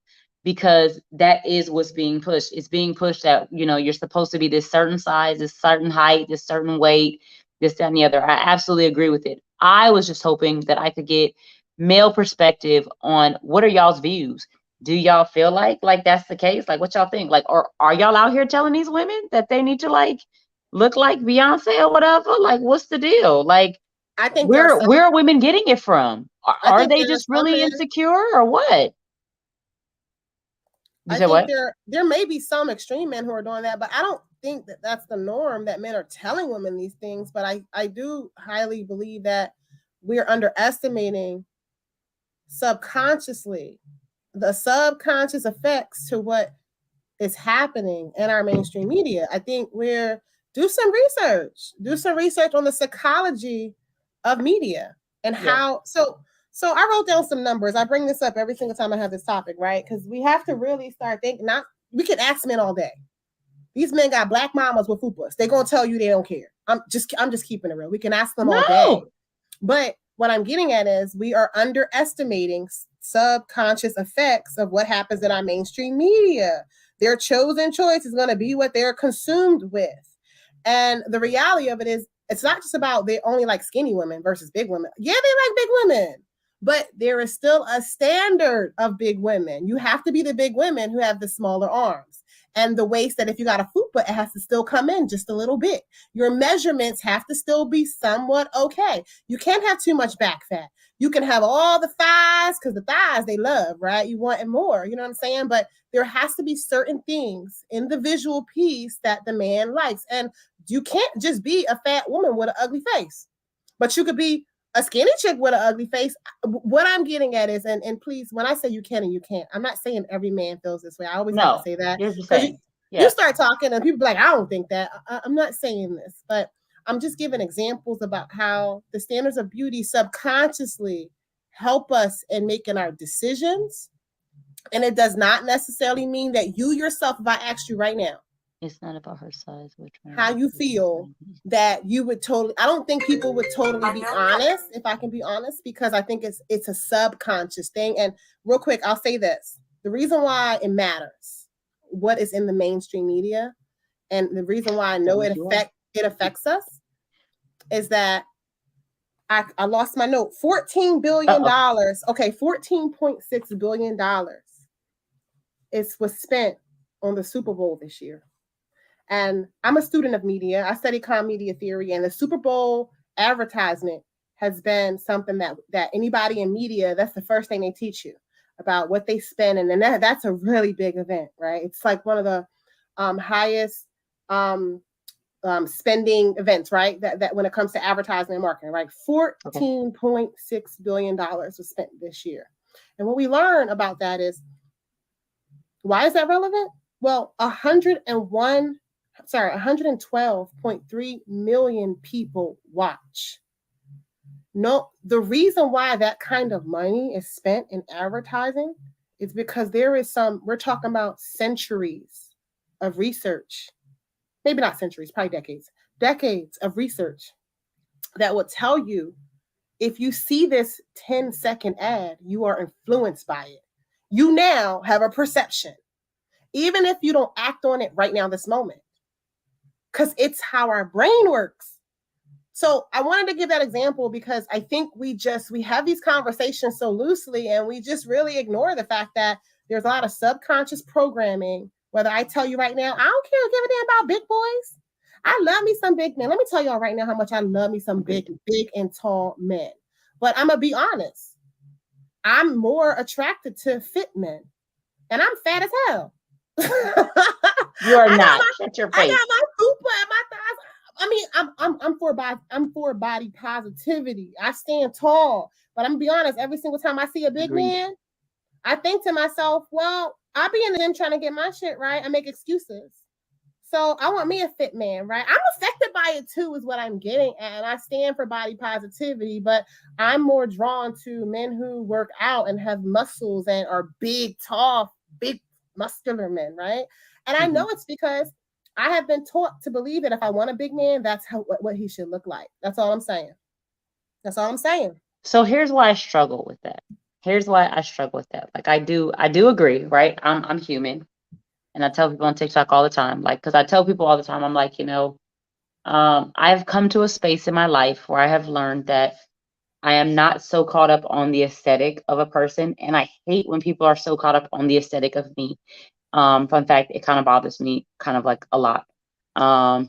[SPEAKER 3] because that is what's being pushed. It's being pushed that, you're supposed to be this certain size, this certain height, this certain weight, this, that, and the other. I absolutely agree with it. I was just hoping that I could get male perspective on what are y'all's views. Do y'all feel like that's the case? Like, what y'all think? Like, or are y'all out here telling these women that they need to look like Beyonce or whatever? Like, what's the deal? Like,
[SPEAKER 4] I think
[SPEAKER 3] where are women getting it from? Are they just really insecure or what? You said what?
[SPEAKER 4] There may be some extreme men who are doing that, but I don't think that that's the norm, that men are telling women these things. But I do highly believe that we're underestimating subconsciously the subconscious effects to what is happening in our mainstream media. I think do some research on the psychology of media and how. So I wrote down some numbers. I bring this up every single time I have this topic, right? Because we have to really start thinking. We can ask men all day. These men got black mamas with fupas. They're gonna tell you they don't care. I'm just keeping it real. We can ask them all day. But what I'm getting at is we are underestimating subconscious effects of what happens in our mainstream media. Their chosen choice is going to be what they're consumed with. And the reality of it is, it's not just about they only like skinny women versus big women. Yeah, they like big women, but there is still a standard of big women. You have to be the big women who have the smaller arms and the waist that if you got a fupa, it has to still come in just a little bit. Your measurements have to still be somewhat okay. You can't have too much back fat. You can have all the thighs, because the thighs they love, right? You want it more, you know what I'm saying? But there has to be certain things in the visual piece that the man likes. And you can't just be a fat woman with an ugly face, but you could be a skinny chick with an ugly face. What I'm getting at is, and please, when I say you can and you can't, I'm not saying every man feels this way. I always have to say that. You start talking and people be like, I don't think that. I'm not saying this, but I'm just giving examples about how the standards of beauty subconsciously help us in making our decisions. And it does not necessarily mean that you yourself, if I asked you right now,
[SPEAKER 3] it's not about her size.
[SPEAKER 4] How you feel that you would totally, I don't think people would totally be honest, if I can be honest, because I think it's a subconscious thing. And real quick, I'll say this. The reason why it matters, what is in the mainstream media, and the reason why I know it affects us, is that I lost my note. $14 billion. Okay, $14.6 billion was spent on the Super Bowl this year. And I'm a student of media. I study comm media theory, and the Super Bowl advertisement has been something that anybody in media, that's the first thing they teach you about what they spend. And then that's a really big event, right? It's like one of the highest spending events, right? That when it comes to advertising and marketing, right? $14.6 billion was spent this year. And what we learn about that is, why is that relevant? Well, 112.3 million people watch. No, the reason why that kind of money is spent in advertising is because we're talking about centuries of research, maybe not centuries, probably decades of research that will tell you if you see this 10-second ad, you are influenced by it. You now have a perception, even if you don't act on it right now, this moment, because it's how our brain works. So I wanted to give that example because I think we have these conversations so loosely and we just really ignore the fact that there's a lot of subconscious programming. Whether I tell you right now, I don't care, give a damn about big boys. I love me some big men. Let me tell y'all right now how much I love me some big and tall men. But I'm going to be honest. I'm more attracted to fit men. And I'm fat as hell.
[SPEAKER 3] You are not. Shut your face.
[SPEAKER 4] I got my fupa and my thighs. I mean, I'm for body positivity. I stand tall, but I'm gonna be honest. Every single time I see a big man, I think to myself, "Well, I'll be in the gym trying to get my shit right. I make excuses, so I want me a fit man, right? I'm affected by it too, is what I'm getting at. And I stand for body positivity, but I'm more drawn to men who work out and have muscles and are big, tall, big, muscular men, right? And I know it's because I have been taught to believe that if I want a big man, that's what he should look like. That's all I'm saying.
[SPEAKER 3] So here's why I struggle with that. Like I do agree, right? I'm human. And I tell people on TikTok all the time, like, because I tell people all the time, I'm like, I've come to a space in my life where I have learned that I am not so caught up on the aesthetic of a person. And I hate when people are so caught up on the aesthetic of me. Fun fact, it kind of bothers me kind of like a lot. And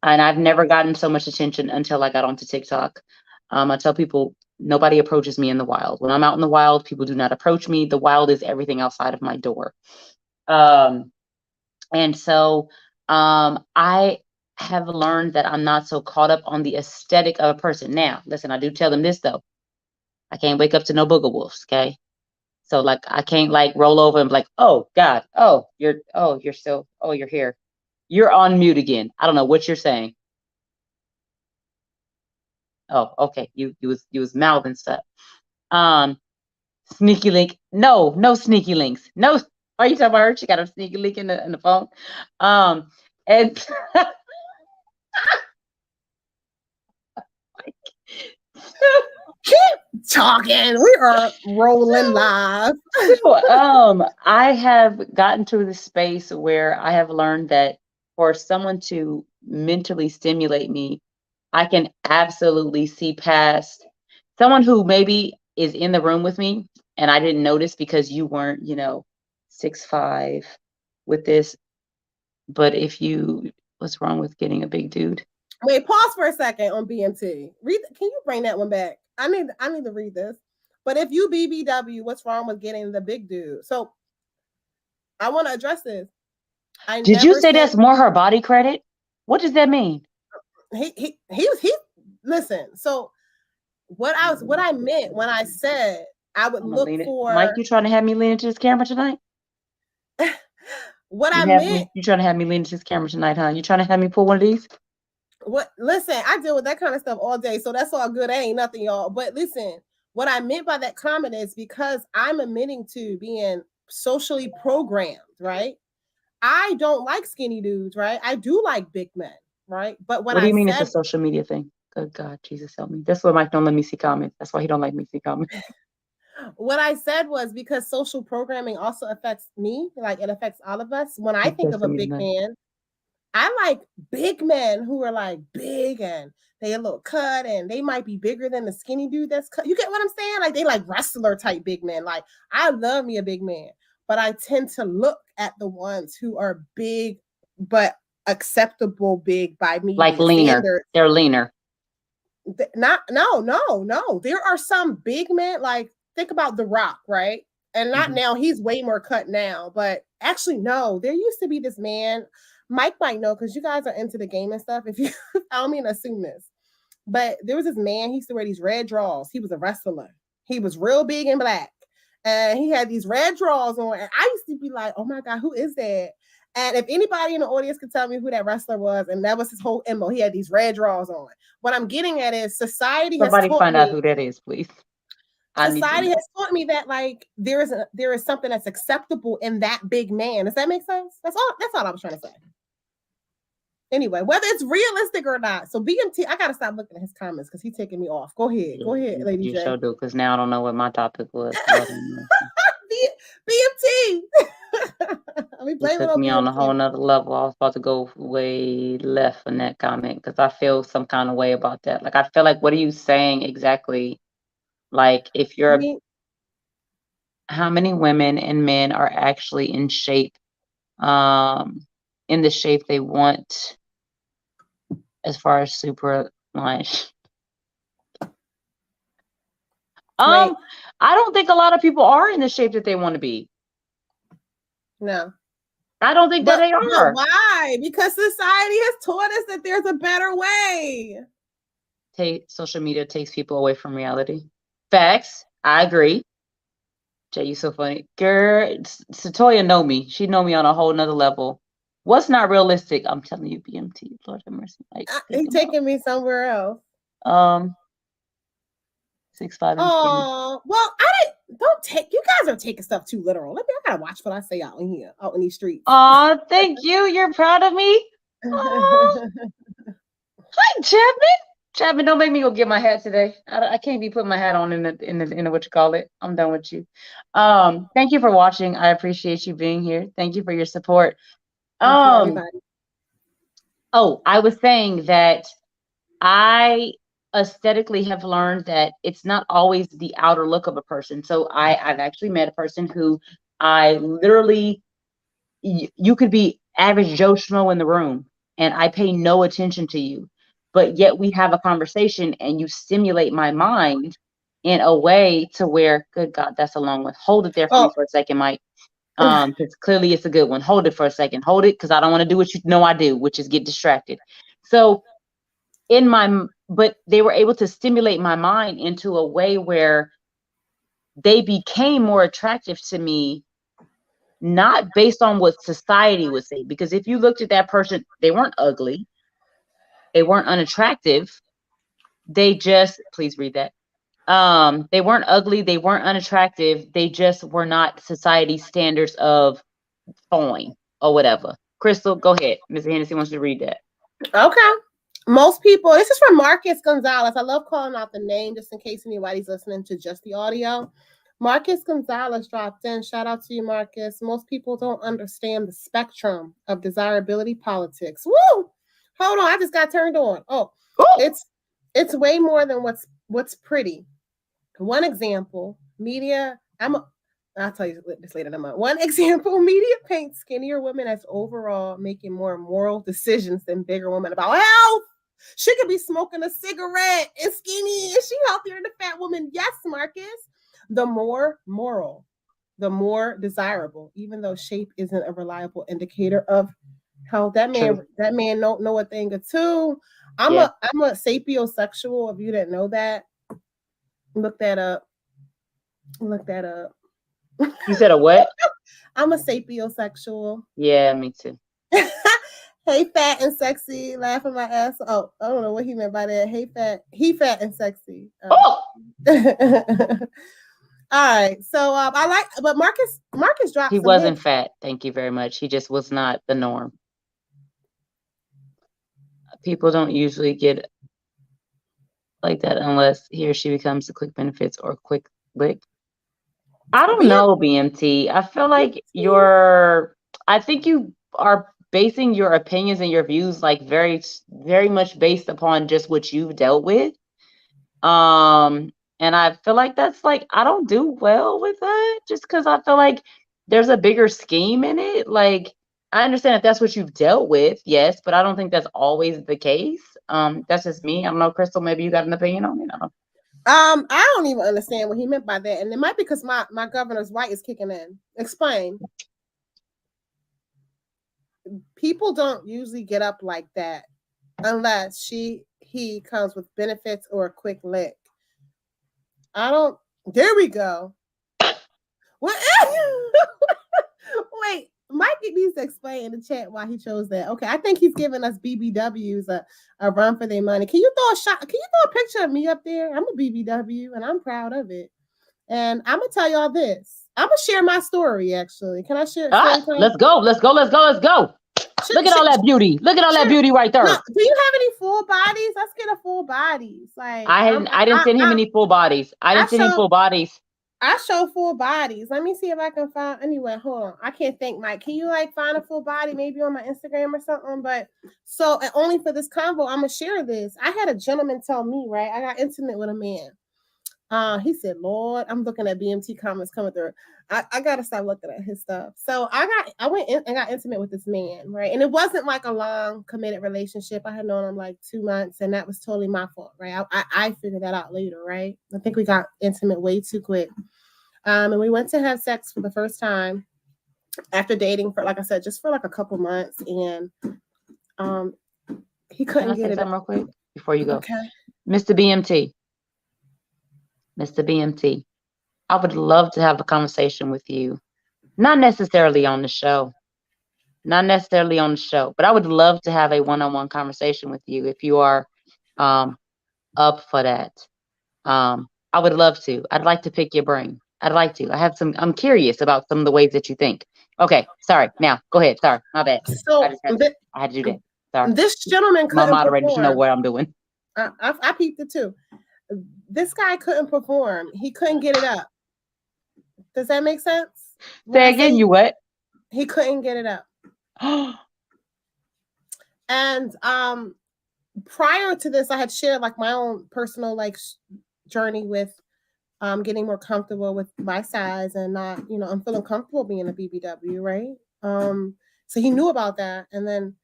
[SPEAKER 3] I've never gotten so much attention until I got onto TikTok. I tell people nobody approaches me in the wild. When I'm out in the wild, people do not approach me. The wild is everything outside of my door. And so I have learned that I'm not so caught up on the aesthetic of a person. Now, listen, I do tell them this though. I can't wake up to no booger wolves, okay? So like I can't like roll over and be like, oh God, you're here. You're on mute again. I don't know what you're saying. Oh, okay. You was mouthing stuff. Sneaky link. No sneaky links. No. Are you talking about her? She got a sneaky link in the phone. And
[SPEAKER 4] keep talking. We are rolling live.
[SPEAKER 3] I have gotten to the space where I have learned that for someone to mentally stimulate me, I can absolutely see past someone who maybe is in the room with me and I didn't notice because you weren't, 6'5" with this. But what's wrong with getting a big dude?
[SPEAKER 4] Wait, pause for a second on BMT. Can you bring that one back? I need to read this. But if you BBW, what's wrong with getting the big dude? So I want to address this.
[SPEAKER 3] Did you say that's more her body credit? What does that mean?
[SPEAKER 4] He listen. So what I meant when I said I would look for
[SPEAKER 3] Mike, you trying to have me lean into this camera tonight?
[SPEAKER 4] What I meant,
[SPEAKER 3] you trying to have me lean into this camera tonight, huh? You trying to have me pull one of these?
[SPEAKER 4] What? Listen, I deal with that kind of stuff all day, so that's all good. Ain't nothing, y'all. But listen, what I meant by that comment is because I'm admitting to being socially programmed, right? I don't like skinny dudes, right? I do like big men, right? But
[SPEAKER 3] what do you mean it's a social media thing? Good God, Jesus help me. That's why Mike don't let me see comments. That's why he don't like me see comments.
[SPEAKER 4] What I said was because social programming also affects me, like it affects all of us. When I think of a big man, I like big men who are like big and they a little cut and they might be bigger than the skinny dude that's cut. You get what I'm saying? Like they like wrestler type big men. Like I love me a big man, but I tend to look at the ones who are big but acceptable big by me.
[SPEAKER 3] Like leaner. Standards. They're leaner.
[SPEAKER 4] No. There are some big men, like think about The Rock, right? And not now, he's way more cut now, but actually, no, there used to be this man. Mike might know because you guys are into the game and stuff. If you, I don't mean to assume this, but there was this man. He used to wear these red drawers. He was a wrestler. He was real big and black, and he had these red drawers on. And I used to be like, "Oh my God, who is that?" And if anybody in the audience could tell me who that wrestler was, and that was his whole MO, he had these red drawers on. What I'm getting at is society has
[SPEAKER 3] Somebody
[SPEAKER 4] taught
[SPEAKER 3] find
[SPEAKER 4] me,
[SPEAKER 3] out who that is, please.
[SPEAKER 4] society has taught me that like there is something that's acceptable in that big man. Does that make sense? That's all I was trying to say. Anyway, whether it's realistic or not. So BMT, I gotta stop looking at his comments because he's taking me off. Go ahead, Lady
[SPEAKER 3] You
[SPEAKER 4] J.
[SPEAKER 3] sure do, because now I don't know what my topic was.
[SPEAKER 4] BMT.
[SPEAKER 3] It took me on a whole nother level. I was about to go way left in that comment because I feel some kind of way about that. Like, I feel like, what are you saying exactly? Like, if you're, how many women and men are actually in shape, in the shape they want, as far as super lunch? I don't think a lot of people are in the shape that they want to be.
[SPEAKER 4] No.
[SPEAKER 3] I don't think that they are.
[SPEAKER 4] But why? Because society has taught us that there's a better way.
[SPEAKER 3] Social media takes people away from reality. Facts. I agree. Jay, you so funny. Girl, Satoya know me. She know me on a whole nother level. What's not realistic? I'm telling you, BMT. Lord have mercy. Like,
[SPEAKER 4] he's taking me somewhere else.
[SPEAKER 3] 6'5".
[SPEAKER 4] Oh, well, you guys are taking stuff too literal. I gotta watch what I say out in these streets.
[SPEAKER 3] Oh, thank you. You're proud of me. Hi, Chapman. Chapman, don't make me go get my hat today. I can't be putting my hat on in the what you call it. I'm done with you. Thank you for watching. I appreciate you being here. Thank you for your support. I was saying that I aesthetically have learned that it's not always the outer look of a person. So I've actually met a person who I literally, you could be average Joe Schmo in the room and I pay no attention to you, but yet we have a conversation and you stimulate my mind in a way to where, good God, that's a long one. Hold it there for me for a second, Mike. Because clearly it's a good one. Hold it for a second. Hold it, because I don't want to do what you know I do, which is get distracted. So but they were able to stimulate my mind into a way where they became more attractive to me, not based on what society would say. Because if you looked at that person, they weren't ugly, they weren't unattractive, they just, please read that. They weren't ugly, they weren't unattractive, they just were not society standards of fine or whatever. Crystal, go ahead. Ms. Hennessy wants to read that.
[SPEAKER 4] Okay. Most people, this is from Marcus Gonzalez. I love calling out the name just in case anybody's listening to just the audio. Marcus Gonzalez dropped in. Shout out to you, Marcus. Most people don't understand the spectrum of desirability politics. Woo! Hold on, I just got turned on. It's way more than what's pretty. One example, media. I'll tell you this later. One example, media paints skinnier women as overall making more moral decisions than bigger women about health. She could be smoking a cigarette and skinny. Is she healthier than a fat woman? Yes, Marcus. The more moral, the more desirable, even though shape isn't a reliable indicator of health. That man don't know a thing or two. I'm a sapiosexual. If you didn't know that, look that up.
[SPEAKER 3] You said a what?
[SPEAKER 4] I'm a sapiosexual.
[SPEAKER 3] Yeah, me too.
[SPEAKER 4] Hey, fat and sexy, laughing my ass. Oh, I don't know what he meant by that. He fat and sexy. All right. So but Marcus dropped.
[SPEAKER 3] He wasn't fat. Thank you very much. He just was not the norm. People don't usually get like that unless he or she becomes the quick benefits or quick lick. I don't know, BMT. I feel like I think you are basing your opinions and your views like very, very much based upon just what you've dealt with. And I feel like that's like, I don't do well with that just because I feel like there's a bigger scheme in it. Like, I understand if that's what you've dealt with, yes, but I don't think that's always the case. That's just me. I don't know, Crystal, maybe you got an opinion on it. I don't know.
[SPEAKER 4] I don't even understand what he meant by that. And it might be because my governor's white is kicking in. Explain. People don't usually get up like that unless he comes with benefits or a quick lick. There we go. What? Wait, Mike needs to explain in the chat why he chose that. Okay, I think he's giving us BBWs a run for their money. Can you throw a shot? Can you throw a picture of me up there? I'm a BBW and I'm proud of it. And I'm gonna tell y'all this. I'm gonna share my story. Actually, can I share?
[SPEAKER 3] Let's go. Look at all that beauty. Look at all that beauty right there.
[SPEAKER 4] No, do you have any full bodies? Let's get a full bodies. Like
[SPEAKER 3] I didn't send him any full bodies. I didn't send him full bodies.
[SPEAKER 4] I show full bodies. Let me see if I can find. Anyway, hold on. I can't think, Mike. Can you like find a full body maybe on my Instagram or something? But so only for this convo, I'm gonna share this. I had a gentleman tell me, right? I got intimate with a man. He said, Lord, I'm looking at BMT comments coming through. I gotta stop looking at his stuff. So I went in and got intimate with this man, right? And it wasn't like a long committed relationship. I had known him like 2 months, and that was totally my fault, right? I figured that out later, right? I think we got intimate way too quick. And we went to have sex for the first time after dating for, like I said, just for like a couple months, and he couldn't get it.
[SPEAKER 3] Real quick before you go,
[SPEAKER 4] okay,
[SPEAKER 3] Mr. BMT, I would love to have a conversation with you. Not necessarily on the show, but I would love to have a one-on-one conversation with you if you are up for that. I would love to. I'd like to pick your brain. I'm curious about some of the ways that you think. Okay, sorry. Now, go ahead. Sorry, my bad.
[SPEAKER 4] So
[SPEAKER 3] I had to do that. Sorry.
[SPEAKER 4] This gentleman couldn't
[SPEAKER 3] my moderator
[SPEAKER 4] perform.
[SPEAKER 3] should know what I'm doing.
[SPEAKER 4] I peeped it too. This guy couldn't perform. He couldn't get it up. Does that make sense?
[SPEAKER 3] Say again, you what?
[SPEAKER 4] He couldn't get it up. And prior to this, I had shared like my own personal like journey with getting more comfortable with my size and not, I'm feeling comfortable being a BBW, right? So he knew about that. And then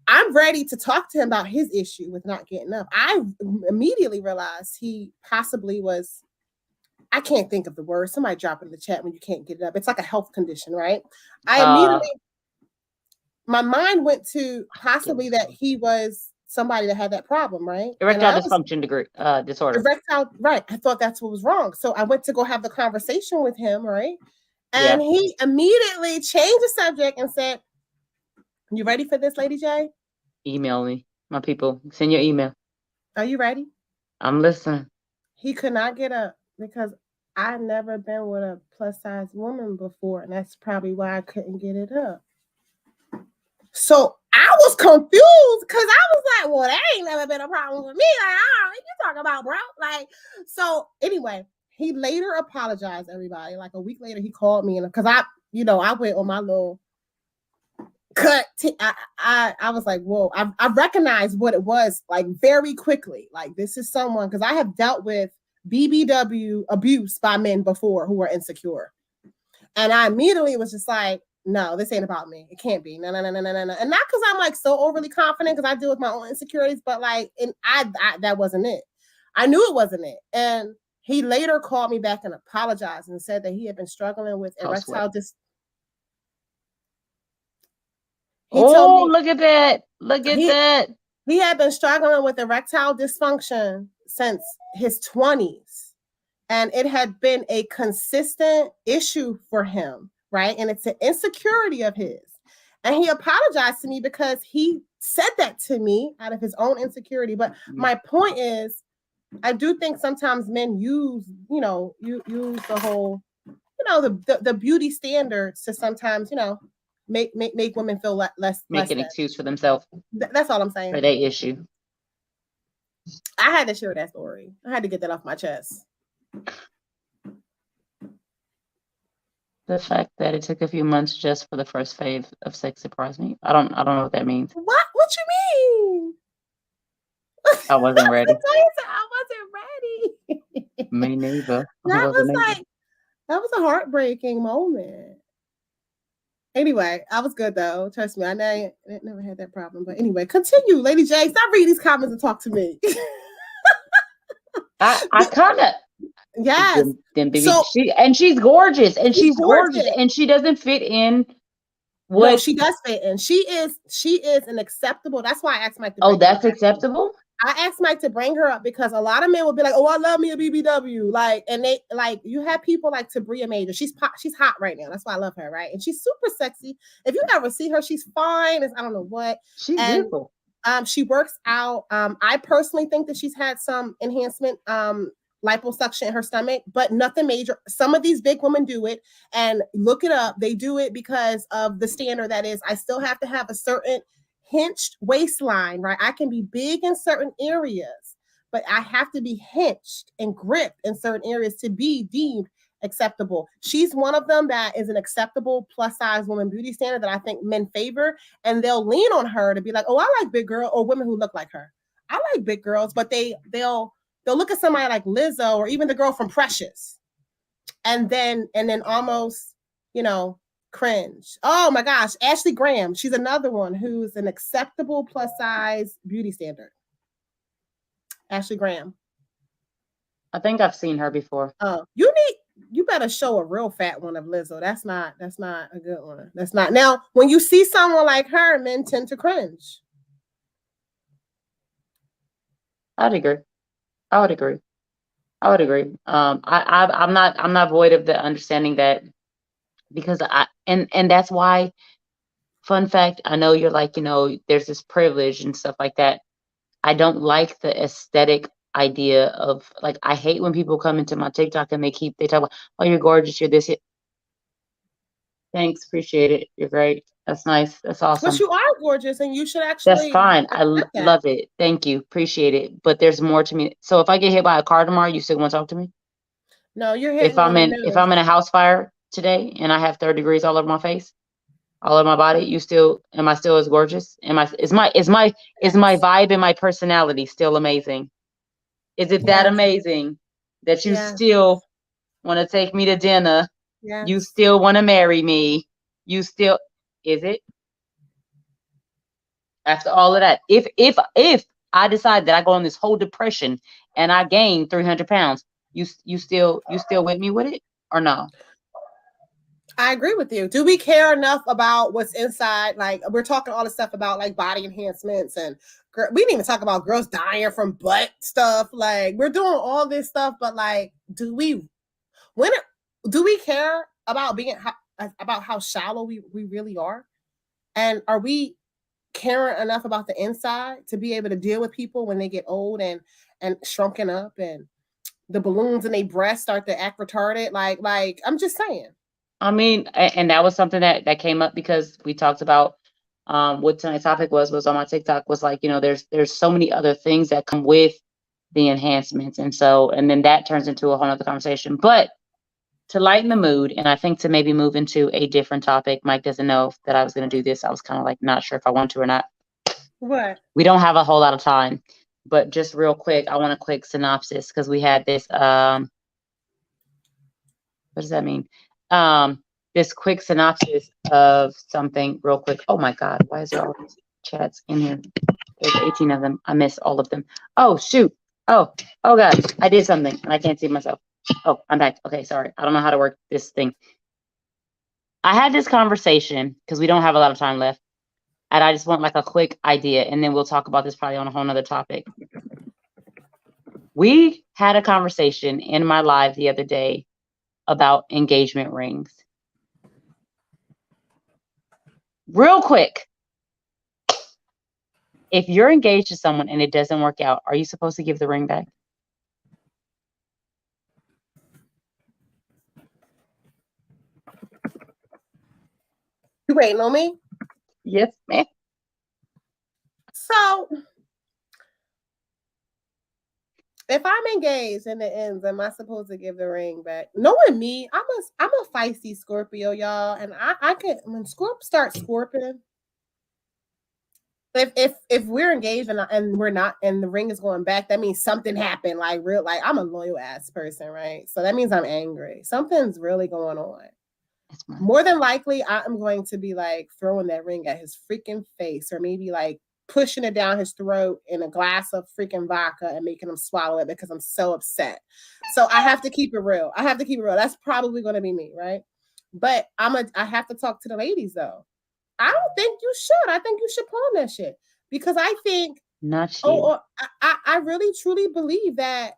[SPEAKER 4] I'm ready to talk to him about his issue with not getting up. I immediately realized he possibly was, I can't think of the word. Somebody drop it in the chat when you can't get it up. It's like a health condition, right? My mind went to possibly that he was somebody that had that problem, right?
[SPEAKER 3] Erectile dysfunction disorder.
[SPEAKER 4] Erectile, right. I thought that's what was wrong. So I went to go have the conversation with him, right? And he immediately changed the subject and said, "You ready for this, Lady J?
[SPEAKER 3] Email me, my people. Send your email.
[SPEAKER 4] Are you ready?"
[SPEAKER 3] I'm listening.
[SPEAKER 4] He could not get up because I'd never been with a plus size woman before, and that's probably why I couldn't get it up. So I was confused because I was like, well, that ain't never been a problem with me. Like, what you talking about, bro? Like, so anyway, he later apologized, everybody. Like a week later, he called me, and because I went on my little cut. I was like, whoa, I recognized what it was like very quickly. Like, this is someone, because I have dealt with BBW abuse by men before who were insecure. And I immediately was just like, no, this ain't about me. It can't be. No. And not because I'm like so overly confident, because I deal with my own insecurities, but like, and I that wasn't it. I knew it wasn't it. And he later called me back and apologized and said that he had been struggling with erectile dysfunction.
[SPEAKER 3] Look at that. Look at that.
[SPEAKER 4] He had been struggling with erectile dysfunction since his 20s. And it had been a consistent issue for him, right? And it's an insecurity of his. And he apologized to me because he said that to me out of his own insecurity. But my point is, I do think sometimes men use the whole, the beauty standards to sometimes, make women feel less.
[SPEAKER 3] Make an excuse for themselves.
[SPEAKER 4] That's all I'm saying.
[SPEAKER 3] For their issue.
[SPEAKER 4] I had to share that story. I had to get that off my chest.
[SPEAKER 3] The fact that it took a few months just for the first phase of sex surprised me. I don't know what that means.
[SPEAKER 4] What you mean?
[SPEAKER 3] I wasn't ready.
[SPEAKER 4] I wasn't ready.
[SPEAKER 3] Me neither.
[SPEAKER 4] That was a heartbreaking moment. Anyway, I was good though. Trust me, I never had that problem. But anyway, continue, Lady J. Stop reading these comments and talk to me.
[SPEAKER 3] I kind of.
[SPEAKER 4] Yes.
[SPEAKER 3] She's gorgeous, and she's gorgeous, and she doesn't fit in.
[SPEAKER 4] No, she does fit in. She is an acceptable. That's why I asked Mike.
[SPEAKER 3] That's acceptable.
[SPEAKER 4] I asked Mike to bring her up because a lot of men will be like, "Oh, I love me a BBW," like, and they like you have people like Tabria Major. She's hot right now. That's why I love her, right? And she's super sexy. If you ever see her, she's fine. I don't know what.
[SPEAKER 3] She's beautiful.
[SPEAKER 4] She works out. I personally think that she's had some enhancement, liposuction in her stomach, but nothing major. Some of these big women do it, and look it up. They do it because of the standard that is, I still have to have a certain hinged waistline, right? I can be big in certain areas, but I have to be hinged and gripped in certain areas to be deemed acceptable. She's one of them that is an acceptable plus size woman beauty standard that I think men favor, and they'll lean on her to be like, "Oh, I like big girl," or women who look like her. I like big girls, but they'll look at somebody like Lizzo or even the girl from Precious, and then almost, cringe. Oh my gosh, Ashley Graham. She's another one who's an acceptable plus size beauty standard. Ashley Graham.
[SPEAKER 3] I think I've seen her before.
[SPEAKER 4] Oh, you better show a real fat one of Lizzo. That's not a good one. That's not. Now, when you see someone like her, men tend to cringe.
[SPEAKER 3] I'd agree. I would agree. I'm not void of the understanding that, because and that's why, fun fact, I know you're like, there's this privilege and stuff like that. I don't like the aesthetic idea of, like, I hate when people come into my TikTok and they talk about, "Oh, you're gorgeous, you're this." Thanks, appreciate it. You're great. That's nice. That's awesome.
[SPEAKER 4] But you are gorgeous, and you should actually.
[SPEAKER 3] That's fine. I love it. Thank you. Appreciate it. But there's more to me. So if I get hit by a car tomorrow, you still want to talk to me?
[SPEAKER 4] No, you're hitting.
[SPEAKER 3] If I'm in a house fire today and I have 3rd degrees all over my face, all over my body, am I still as gorgeous? Is my vibe and my personality still amazing? Is it that amazing that you still want to take me to dinner? Yes. You still want to marry me? Is it? After all of that, if I decide that I go on this whole depression and I gain 300 pounds, you still with me with it or no?
[SPEAKER 4] I agree with you. Do we care enough about what's inside? Like, we're talking all this stuff about like body enhancements, and we didn't even talk about girls dying from butt stuff. Like, we're doing all this stuff, but like, do we care about about how shallow we really are? And are we caring enough about the inside to be able to deal with people when they get old and shrunken up, and the balloons in their breasts start to act retarded? Like I'm just saying.
[SPEAKER 3] I mean, and that was something that came up because we talked about what tonight's topic was on my TikTok, was like, there's so many other things that come with the enhancements, and then that turns into a whole other conversation. But to lighten the mood, and I think to maybe move into a different topic, Mike doesn't know that I was going to do this. I was kind of like not sure if I want to or not.
[SPEAKER 4] What?
[SPEAKER 3] We don't have a whole lot of time, but just real quick, I want a quick synopsis because we had this. What does that mean? This quick synopsis of something real quick. Oh my God, why is there all these chats in here? There's 18 of them. I missed all of them. Oh shoot. Oh God, I did something and I can't see myself. Oh, I'm back. Okay, sorry. I don't know how to work this thing. I had this conversation because we don't have a lot of time left, and I just want like a quick idea, and then we'll talk about this probably on a whole nother topic. We had a conversation in my live the other day about engagement rings. Real quick, if you're engaged to someone and it doesn't work out, are you supposed to give the ring back?
[SPEAKER 4] You waiting on me?
[SPEAKER 3] Yes, ma'am.
[SPEAKER 4] So, if I'm engaged and it ends, am I supposed to give the ring back? Knowing me, I'm a feisty Scorpio, y'all, and I can, when Scorp starts scorping, if we're engaged and we're not, and the ring is going back, that means something happened. Like I'm a loyal ass person, right? So that means I'm angry. Something's really going on. More than likely, I'm going to be like throwing that ring at his freaking face, or maybe like pushing it down his throat in a glass of freaking vodka and making him swallow it because I'm so upset. So I have to keep it real. That's probably going to be me, right? But I have to talk to the ladies though. I don't think you should. I think you should pawn that shit, because I think
[SPEAKER 3] Not you.
[SPEAKER 4] Oh, I really truly believe that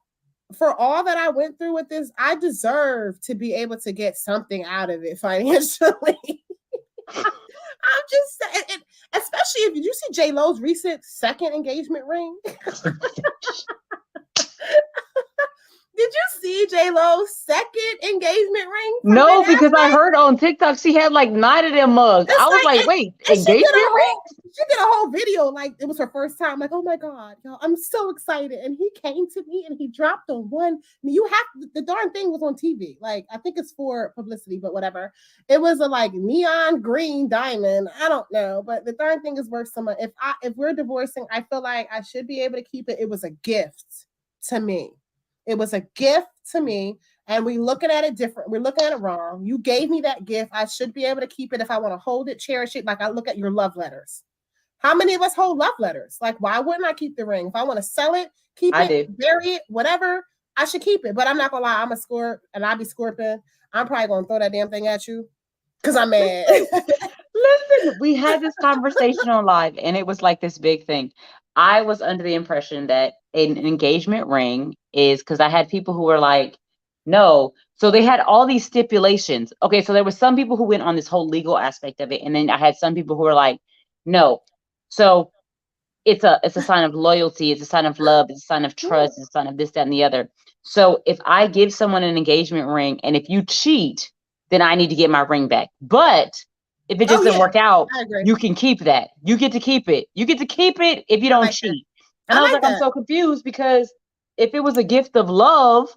[SPEAKER 4] for all that I went through with this, I deserve to be able to get something out of it financially. I'm just saying, especially if you see J-Lo's recent second engagement ring. Did you see J-Lo's second engagement ring?
[SPEAKER 3] No, because I heard on TikTok she had like 9 of them mugs. I was like, wait, engagement ring?
[SPEAKER 4] She did a whole video like it was her first time. Like, oh my God, y'all, I'm so excited. And he came to me and he dropped on one. I mean, the darn thing was on TV. Like, I think it's for publicity, but whatever. It was a like neon green diamond. I don't know, but the darn thing is worth so much. If we're divorcing, I feel like I should be able to keep it. It was a gift to me. It was a gift to me, and we're looking at it different. We're looking at it wrong. You gave me that gift. I should be able to keep it if I want to hold it, cherish it. Like I look at your love letters. How many of us hold love letters? Like, why wouldn't I keep the ring? If I want to sell it, keep it, bury it, whatever, I should keep it. But I'm not gonna lie, I'm a scorp, and I be scorping. I'm probably gonna throw that damn thing at you because I'm mad.
[SPEAKER 3] Listen, we had this conversation on live, and it was like this big thing. I was under the impression that an engagement ring is because I had people who were like, no. So they had all these stipulations. Okay, so there were some people who went on this whole legal aspect of it, and then I had some people who were like, no. So it's a sign of loyalty, it's a sign of love, it's a sign of trust, it's a sign of this, that, and the other. So if I give someone an engagement ring, and if you cheat, then I need to get my ring back. But if it doesn't work out, you can keep that. You get to keep it. You get to keep it if you don't cheat. And I was like, I'm so confused because if it was a gift of love,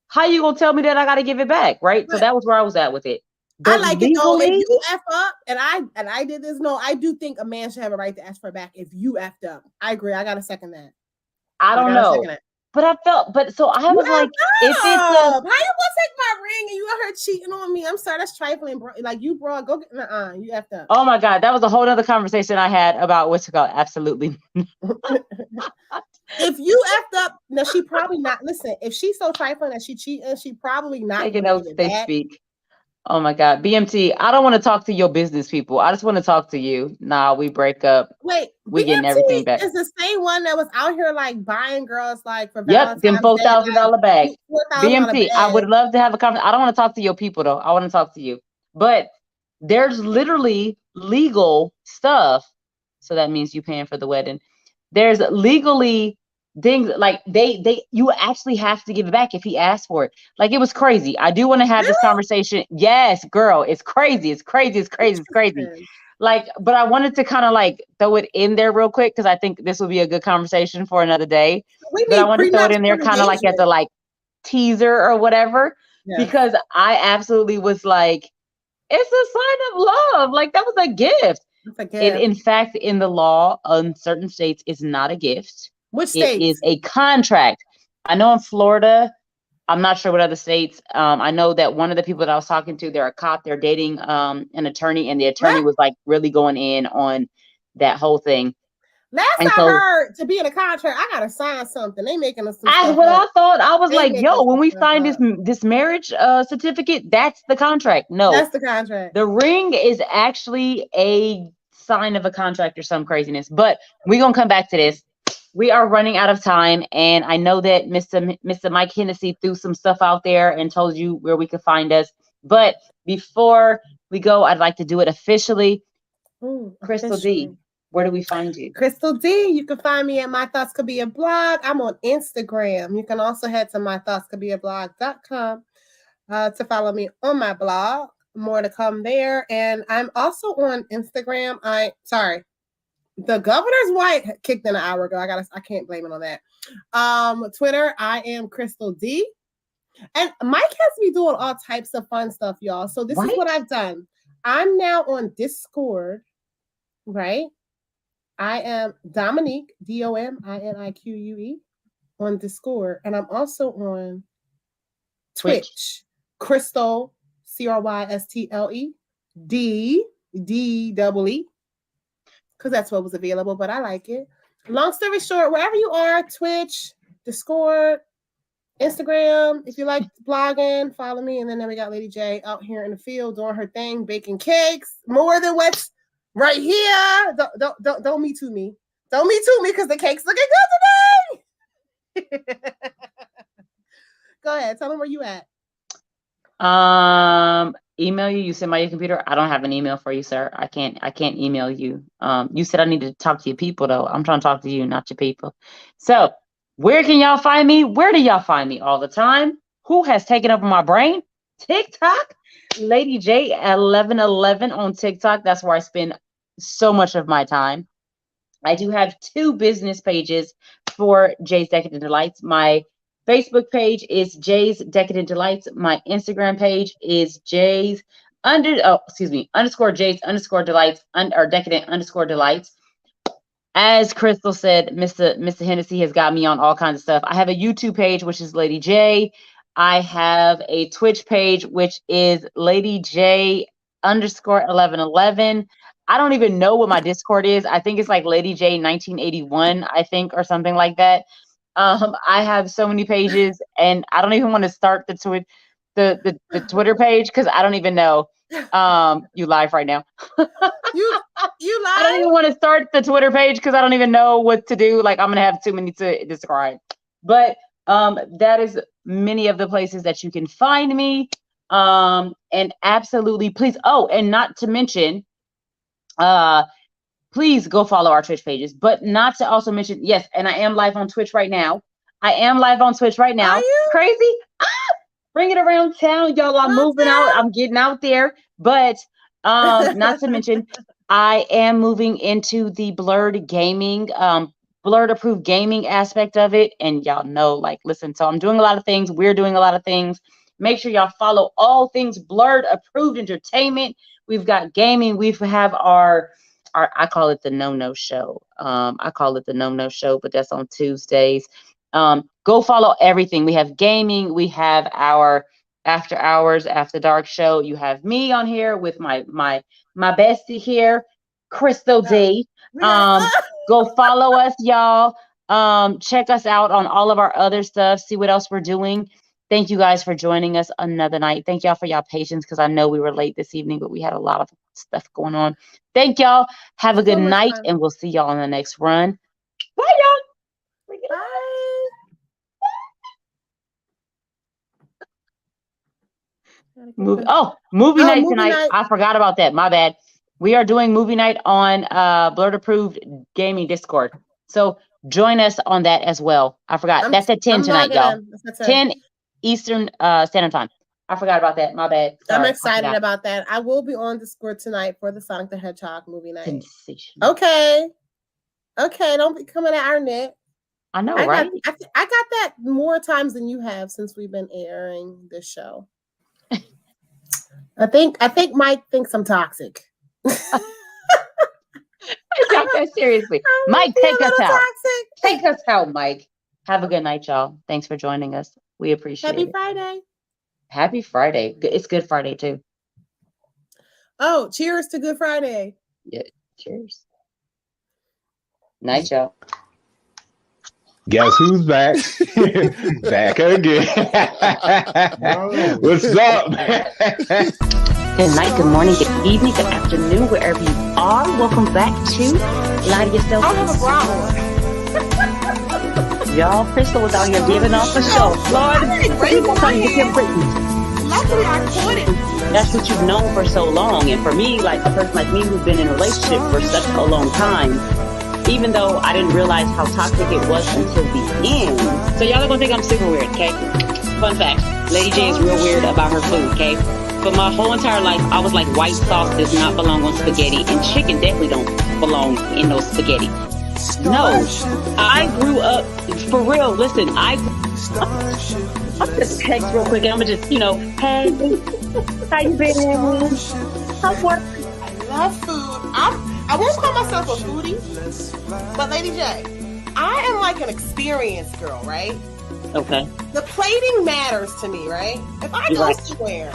[SPEAKER 3] how you gonna tell me that I got to give it back, right? So that was where I was at with it.
[SPEAKER 4] But I like legally, it though. If you F up, and I did this, no, I do think a man should have a right to ask for it back if you effed up. I agree. I got to second that.
[SPEAKER 3] I don't know. But I felt, so I was like, if it's
[SPEAKER 4] how you gonna take my ring and you got her cheating on me? I'm sorry, that's trifling, bro. Like you, bro, go get you effed up.
[SPEAKER 3] Oh my God, that was a whole other conversation I had about what's it called. Absolutely.
[SPEAKER 4] If you effed up, now she probably not. Listen, if she's so trifling that she cheating, she probably not.
[SPEAKER 3] Taking notes, they speak. Oh my God, BMT, I don't want to talk to your business people. I just want to talk to you. Nah, we break up.
[SPEAKER 4] Wait,
[SPEAKER 3] we getting everything back.
[SPEAKER 4] Is the same one that was out here like buying girls like for
[SPEAKER 3] Valentine's Day? Them $4,000 bag. BMT, I would love to have a conversation. I don't want to talk to your people though. I want to talk to you. But there's literally legal stuff. So that means you paying for the wedding. There's legally things like you actually have to give it back if he asked for it. Like it was crazy. I do want to have this conversation. Yes, girl, it's crazy. It's crazy. Like, but I wanted to kind of like throw it in there real quick because I think this would be a good conversation for another day. But I want to throw it in there kind of like as a like teaser or whatever, because I absolutely was like, it's a sign of love. Like that was a gift. In fact, in the law, in certain states, it's not a gift.
[SPEAKER 4] Which states?
[SPEAKER 3] It is a contract. I know in Florida, I'm not sure what other states. I know that one of the people that I was talking to, they're a cop, they're dating an attorney, and the attorney was like really going in on that whole thing.
[SPEAKER 4] Last I heard, to be in a contract, I gotta sign something. They making us.
[SPEAKER 3] That's what I thought. I was like, yo, when we sign this marriage certificate, that's the contract. No,
[SPEAKER 4] that's the contract.
[SPEAKER 3] The ring is actually a sign of a contract or some craziness. But we're gonna come back to this. We are running out of time, and I know that Mr. Mike Hennessy threw some stuff out there and told you where we could find us. But before we go, I'd like to do it officially. Crystle D, where do we find you?
[SPEAKER 4] Crystle D, you can find me at My Thoughts Could Be a Blog. I'm on Instagram. You can also head to mythoughtscouldbeablog.com to follow me on my blog. More to come there. And I'm also on Instagram. The governor's wife kicked in an hour ago. I can't blame it on that. Twitter, I am Crystle D. And Mike has me doing all types of fun stuff, y'all. So this is what I've done. I'm now on Discord, right? I am Dominique, Dominique, on Discord. And I'm also on Twitch. Crystle, Crystle, DEE. Because that's what was available, but I like it. Long story short, wherever you are, Twitch, Discord, Instagram, if you like blogging, follow me. And then we got Lady J out here in the field doing her thing, baking cakes, more than what's right here. Don't me too me. Don't me too me because the cake's looking good today. Go ahead. Tell them where you at.
[SPEAKER 3] Email you. You send by your computer. I don't have an email for you, sir. I can't email you. You said I need to talk to your people though. I'm trying to talk to you, not your people. So where can y'all find me? Where do y'all find me all the time? Who has taken over my brain? TikTok. Lady J 1111 on TikTok. That's where I spend so much of my time. I do have 2 business pages for Jay's Decadent Delights. My Facebook page is Jay's Decadent Delights. My Instagram page is underscore Jay's underscore delights or decadent underscore delights. As Crystal said, Mr. Hennessy has got me on all kinds of stuff. I have a YouTube page, which is Lady J. I have a Twitch page, which is Lady J underscore 1111. I don't even know what my Discord is. I think it's like Lady J 1981, I think, or something like that. I have so many pages, and I don't even want to start the Twitter page because I don't even know. You live right now.
[SPEAKER 4] You live?
[SPEAKER 3] I don't even want to start the Twitter page because I don't even know what to do. Like I'm gonna have too many to describe. But that is many of the places that you can find me. And absolutely, please. Oh, and not to mention, please go follow our Twitch pages. But not to also mention, yes, and I am live on Twitch right now.
[SPEAKER 4] Are you?
[SPEAKER 3] Crazy. Bring it around town, y'all. I'm moving out. I'm getting out there. But not to mention, I am moving into the blurred gaming, blurred approved gaming aspect of it. And y'all know, like, listen, so I'm doing a lot of things. We're doing a lot of things. Make sure y'all follow all things blurred approved entertainment. We've got gaming. We have our I call it the no show. But that's on Tuesdays. Go follow everything. We have gaming. We have our after hours, after dark show. You have me on here with my bestie here, Crystle D. Go follow us, y'all. Check us out on all of our other stuff. See what else we're doing. Thank you guys for joining us another night. Thank y'all for y'all patience because I know we were late this evening, but we had a lot of stuff going on. Thank y'all. Have a good night, and we'll see y'all in the next run. Bye, y'all.
[SPEAKER 4] Bye.
[SPEAKER 3] Movie night tonight. I forgot about that. My bad. We are doing movie night on Blurred Approved Gaming Discord. So join us on that as well. I forgot. That's at 10 tonight, y'all. 10 Eastern Standard Time. I forgot about that. My bad. Sorry,
[SPEAKER 4] I'm excited about that. I will be on Discord tonight for the Sonic the Hedgehog movie night.
[SPEAKER 3] Sensational.
[SPEAKER 4] Okay. Don't be coming at our net.
[SPEAKER 3] I know, right?
[SPEAKER 4] I got that more times than you have since we've been airing this show. I think Mike thinks I'm toxic.
[SPEAKER 3] I got that seriously. Mike, take us out. Toxic. Take us out, Mike. Have a good night, y'all. Thanks for joining us. We appreciate it.
[SPEAKER 4] Happy Friday.
[SPEAKER 3] Happy Friday. It's Good Friday, too.
[SPEAKER 4] Oh, cheers to Good Friday.
[SPEAKER 3] Yeah, cheers. Night, y'all.
[SPEAKER 2] Guess who's back? Back again. What's up?
[SPEAKER 3] Good night, good morning, good evening, good afternoon, wherever you are. Welcome back to Lie to Yourself.
[SPEAKER 4] I have a bra on.
[SPEAKER 3] Y'all, Crystle was out here giving off a show. Lord,
[SPEAKER 4] luckily I caught it.
[SPEAKER 3] That's what you've known for so long. And for me, like a person like me who's been in a relationship for such a long time, even though I didn't realize how toxic it was until the end. So y'all are gonna think I'm super weird, okay? Fun fact, Lady J is real weird about her food, okay? But my whole entire life, I was like, white sauce does not belong on spaghetti, and chicken definitely don't belong in those spaghetti. No, I grew up, for real, listen, I'm just text real quick, and I'm gonna just, hey, how you been? How's work?
[SPEAKER 4] I love food. I won't call myself a foodie, but Lady J, I am like an experienced girl, right?
[SPEAKER 3] Okay.
[SPEAKER 4] The plating matters to me, right? If I go somewhere